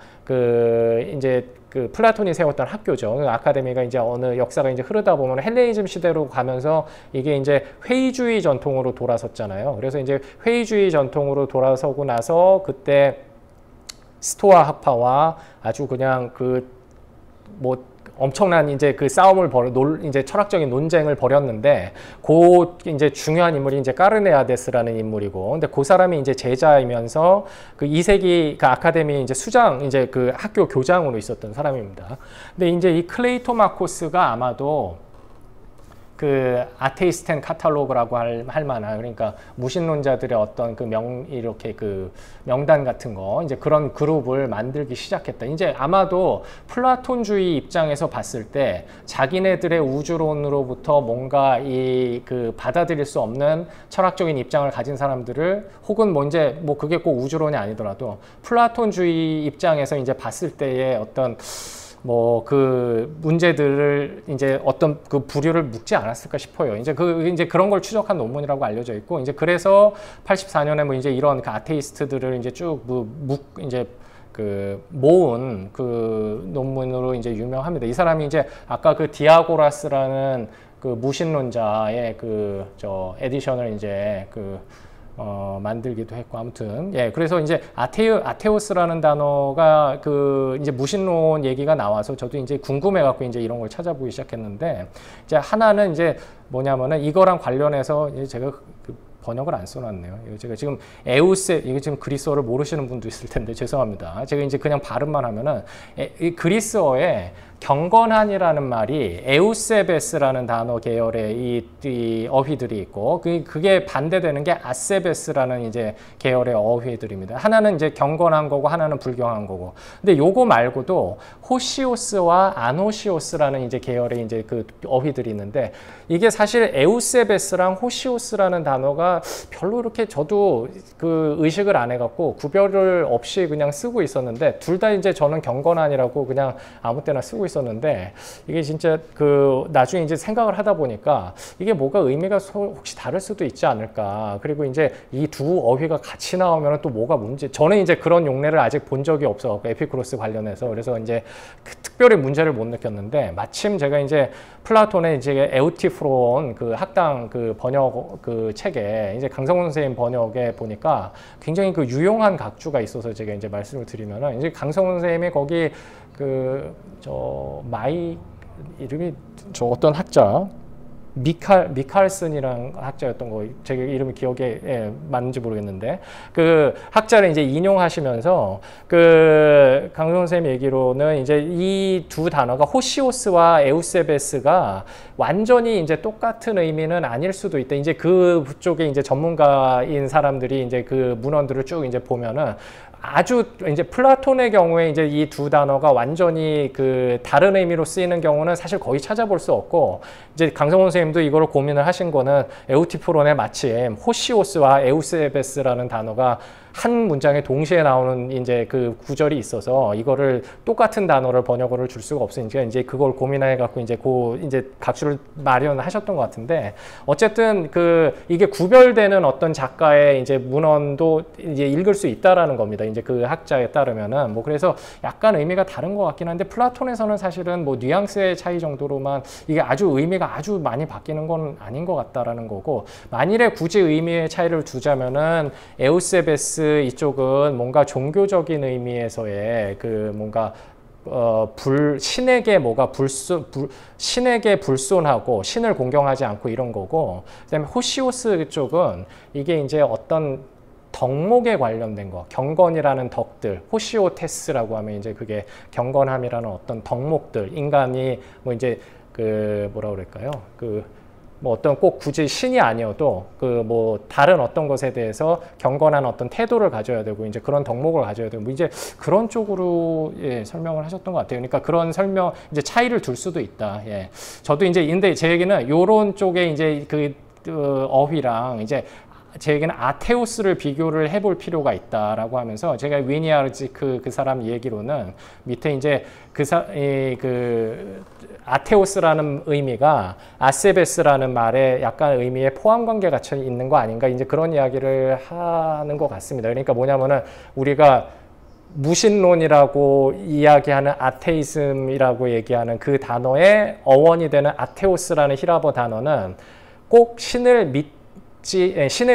이제 그 플라톤이 세웠던 학교죠. 그 아카데미가 이제 어느 역사가 이제 흐르다 보면 헬레니즘 시대로 가면서 이게 이제 회의주의 전통으로 돌아섰잖아요. 그래서 이제 회의주의 전통으로 돌아서고 나서 그때 스토아 학파와 아주 그냥 뭐 엄청난 이제 그 싸움을 이제 철학적인 논쟁을 벌였는데, 이제 중요한 인물이 이제 까르네아데스라는 인물이고, 근데 그 사람이 이제 제자이면서 그 2세기 그 아카데미 이제 수장, 이제 그 학교 교장으로 있었던 사람입니다. 근데 이제 이 클레이토 마코스가 아마도 그 아테이스텐 카탈로그라고 할 만한, 그러니까 무신론자들의 어떤 이렇게 그 명단 같은 거, 이제 그런 그룹을 만들기 시작했다. 이제 아마도 플라톤주의 입장에서 봤을 때 자기네들의 우주론으로부터 뭔가 받아들일 수 없는 철학적인 입장을 가진 사람들을, 혹은 뭐 그게 꼭 우주론이 아니더라도 플라톤주의 입장에서 이제 봤을 때의 어떤 뭐 그 문제들을 이제 어떤 그 부류를 묶지 않았을까 싶어요. 이제 그런 걸 추적한 논문이라고 알려져 있고, 이제 그래서 84년에 뭐 이제 이런 그 아테이스트들을 이제 쭉 이제 모은 그 논문으로 이제 유명합니다. 이 사람이 이제 아까 그 디아고라스라는 그 무신론자의 에디션을 이제 만들기도 했고, 아무튼 예, 그래서 이제 아테오스라는 단어가 이제 무신론 얘기가 나와서 저도 이제 궁금해갖고 이제 이런 걸 찾아보기 시작했는데, 이제 하나는 이제 뭐냐면은 이거랑 관련해서 이제 제가 번역을 안 써놨네요. 제가 지금 이게 지금 그리스어를 모르시는 분도 있을 텐데 죄송합니다. 제가 이제 그냥 발음만 하면은 이 그리스어에 경건한이라는 말이 에우세베스라는 단어 계열의 이 어휘들이 있고, 그게 반대되는 게 아세베스라는 이제 계열의 어휘들입니다. 하나는 이제 경건한 거고 하나는 불경한 거고. 근데 요거 말고도 호시오스와 아노시오스라는 이제 계열의 이제 그 어휘들이 있는데, 이게 사실 에우세베스랑 호시오스라는 단어가 별로 이렇게 저도 그 의식을 안 해갖고 구별을 없이 그냥 쓰고 있었는데, 둘 다 이제 저는 경건한이라고 그냥 아무 때나 쓰고 있었는데, 이게 진짜 나중에 이제 생각을 하다 보니까 이게 뭐가 의미가 혹시 다를 수도 있지 않을까. 그리고 이제 이 두 어휘가 같이 나오면 또 뭐가 저는 이제 그런 용례를 아직 본 적이 없어, 에피쿠로스 관련해서. 그래서 이제 특별히 문제를 못 느꼈는데, 마침 제가 이제 플라톤의 이제 에우티프론 그 학당 그 번역 그 책에 이제 강성훈 선생님 번역에 보니까 굉장히 그 유용한 각주가 있어서 제가 이제 말씀을 드리면은, 이제 강성훈 선생님이 거기 이름이 어떤 학자, 미칼슨이랑 학자였던 거, 제가 이름이 기억에 맞는지 모르겠는데, 그 학자를 이제 인용하시면서 강성 선생님 얘기로는 이제 이 두 단어가 호시오스와 에우세베스가 완전히 이제 똑같은 의미는 아닐 수도 있다. 이제 그쪽에 이제 전문가인 사람들이 이제 그 문헌들을 쭉 이제 보면은 아주 이제 플라톤의 경우에 이제 이 두 단어가 완전히 그 다른 의미로 쓰이는 경우는 사실 거의 찾아볼 수 없고, 이제 강성원 선생님도 이걸 고민을 하신 거는 에우티프론에 마침 호시오스와 에우세베스라는 단어가 한 문장에 동시에 나오는 이제 그 구절이 있어서 이거를 똑같은 단어를 번역어를 줄 수가 없으니까 이제 그걸 고민해 갖고 이제 이제 각주를 마련하셨던 것 같은데, 어쨌든 그 이게 구별되는 어떤 작가의 이제 문헌도 이제 읽을 수 있다라는 겁니다. 이제 그 학자에 따르면은 뭐 그래서 약간 의미가 다른 것 같긴 한데, 플라톤에서는 사실은 뭐 뉘앙스의 차이 정도로만 이게 아주 의미가 아주 많이 바뀌는 건 아닌 것 같다라는 거고, 만일에 굳이 의미의 차이를 두자면은 에우세베스 이쪽은 뭔가 종교적인 의미에서의 그 뭔가 신에게 뭐가 신에게 불손하고 신을 공경하지 않고 이런 거고, 그다음에 호시오스 쪽은 이게 이제 어떤 덕목에 관련된 거, 경건이라는 덕들, 호시오테스라고 하면 이제 그게 경건함이라는 어떤 덕목들, 인간이 뭐 이제 그 뭐라 그럴까요? 뭐 어떤 꼭 굳이 신이 아니어도 그 뭐 다른 어떤 것에 대해서 경건한 어떤 태도를 가져야 되고 이제 그런 덕목을 가져야 되고 뭐 이제 그런 쪽으로 예, 설명을 하셨던 것 같아요. 그러니까 그런 설명 이제 차이를 둘 수도 있다. 예. 저도 이제 근데 제 얘기는 요런 쪽에 이제 그 어휘랑 이제 제 얘기는 아테오스를 비교를 해볼 필요가 있다라고 하면서, 제가 위니아르지 그 사람 얘기로는 밑에 이제 아테오스라는 의미가 아세베스라는 말에 약간 의미의 포함 관계가 있는 거 아닌가, 이제 그런 이야기를 하는 것 같습니다. 그러니까 뭐냐면은 우리가 무신론이라고 이야기하는 아테이즘이라고 얘기하는 그 단어의 어원이 되는 아테오스라는 히라버 단어는 꼭 신의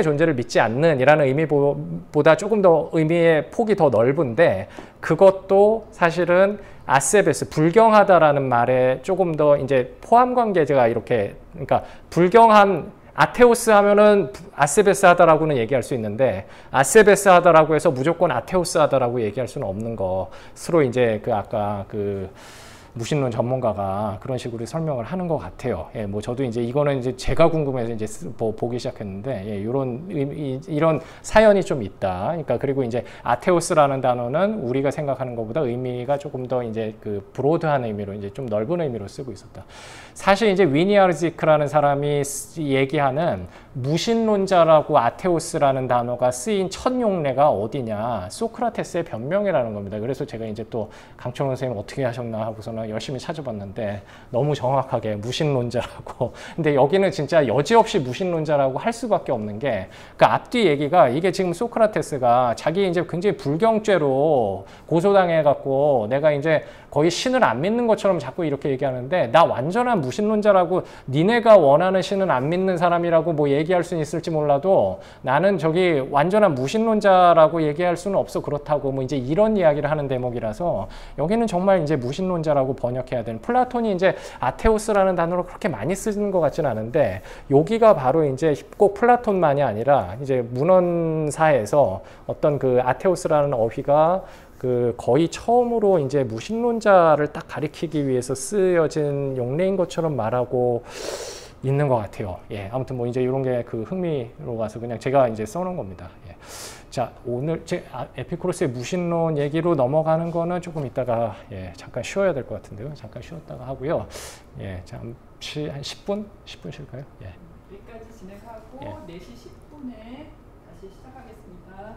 존재를 믿지 않는 이라는 의미보다 조금 더 의미의 폭이 더 넓은데, 그것도 사실은 아세베스, 불경하다라는 말에 조금 더 이제 포함 관계가 이렇게, 그러니까 불경한 아테오스 하면은 아세베스 하다라고는 얘기할 수 있는데, 아세베스 하다라고 해서 무조건 아테오스 하다라고 얘기할 수는 없는 것으로 이제 아까 무신론 전문가가 그런 식으로 설명을 하는 것 같아요. 예, 뭐 저도 이제 이거는 이제 제가 궁금해서 이제 보기 시작했는데, 예, 이런 사연이 좀 있다. 그러니까 그리고 이제 아테오스라는 단어는 우리가 생각하는 것보다 의미가 조금 더 이제 그 브로드한 의미로 이제 좀 넓은 의미로 쓰고 있었다. 사실 이제 위니아르지크라는 사람이 얘기하는 무신론자라고 아테오스라는 단어가 쓰인 첫 용례가 어디냐, 소크라테스의 변명이라는 겁니다. 그래서 제가 이제 또 강철원 선생님 어떻게 하셨나 하고서는 열심히 찾아봤는데 너무 정확하게 무신론자라고. 근데 여기는 진짜 여지없이 무신론자라고 할 수밖에 없는 게, 그 앞뒤 얘기가 이게 지금 소크라테스가 자기 이제 굉장히 불경죄로 고소당해갖고 내가 이제 거의 신을 안 믿는 것처럼 자꾸 이렇게 얘기하는데, 나 완전한 무신론자라고, 니네가 원하는 신은 안 믿는 사람이라고 뭐 얘기할 수는 있을지 몰라도 나는 저기 완전한 무신론자라고 얘기할 수는 없어, 그렇다고 뭐 이제 이런 이야기를 하는 대목이라서 여기는 정말 이제 무신론자라고 번역해야 되는, 플라톤이 이제 아테오스라는 단어를 그렇게 많이 쓰는 것 같지는 않은데, 여기가 바로 이제 꼭 플라톤만이 아니라 이제 문헌사에서 어떤 그 아테오스라는 어휘가 거의 처음으로 이제 무신론자를 딱 가리키기 위해서 쓰여진 용례인 것처럼 말하고 있는 것 같아요. 예, 아무튼 뭐 이제 이런 게 그 흥미로 가서 그냥 제가 이제 써놓은 겁니다. 예. 자, 오늘 에피쿠로스의 무신론 얘기로 넘어가는 거는 조금 이따가 예, 잠깐 쉬어야 될 것 같은데요. 잠깐 쉬었다가 하고요. 예, 잠시 한 10분 쉴까요? 예. 여기까지 진행하고 예. 4시 10분에 다시 시작하겠습니다.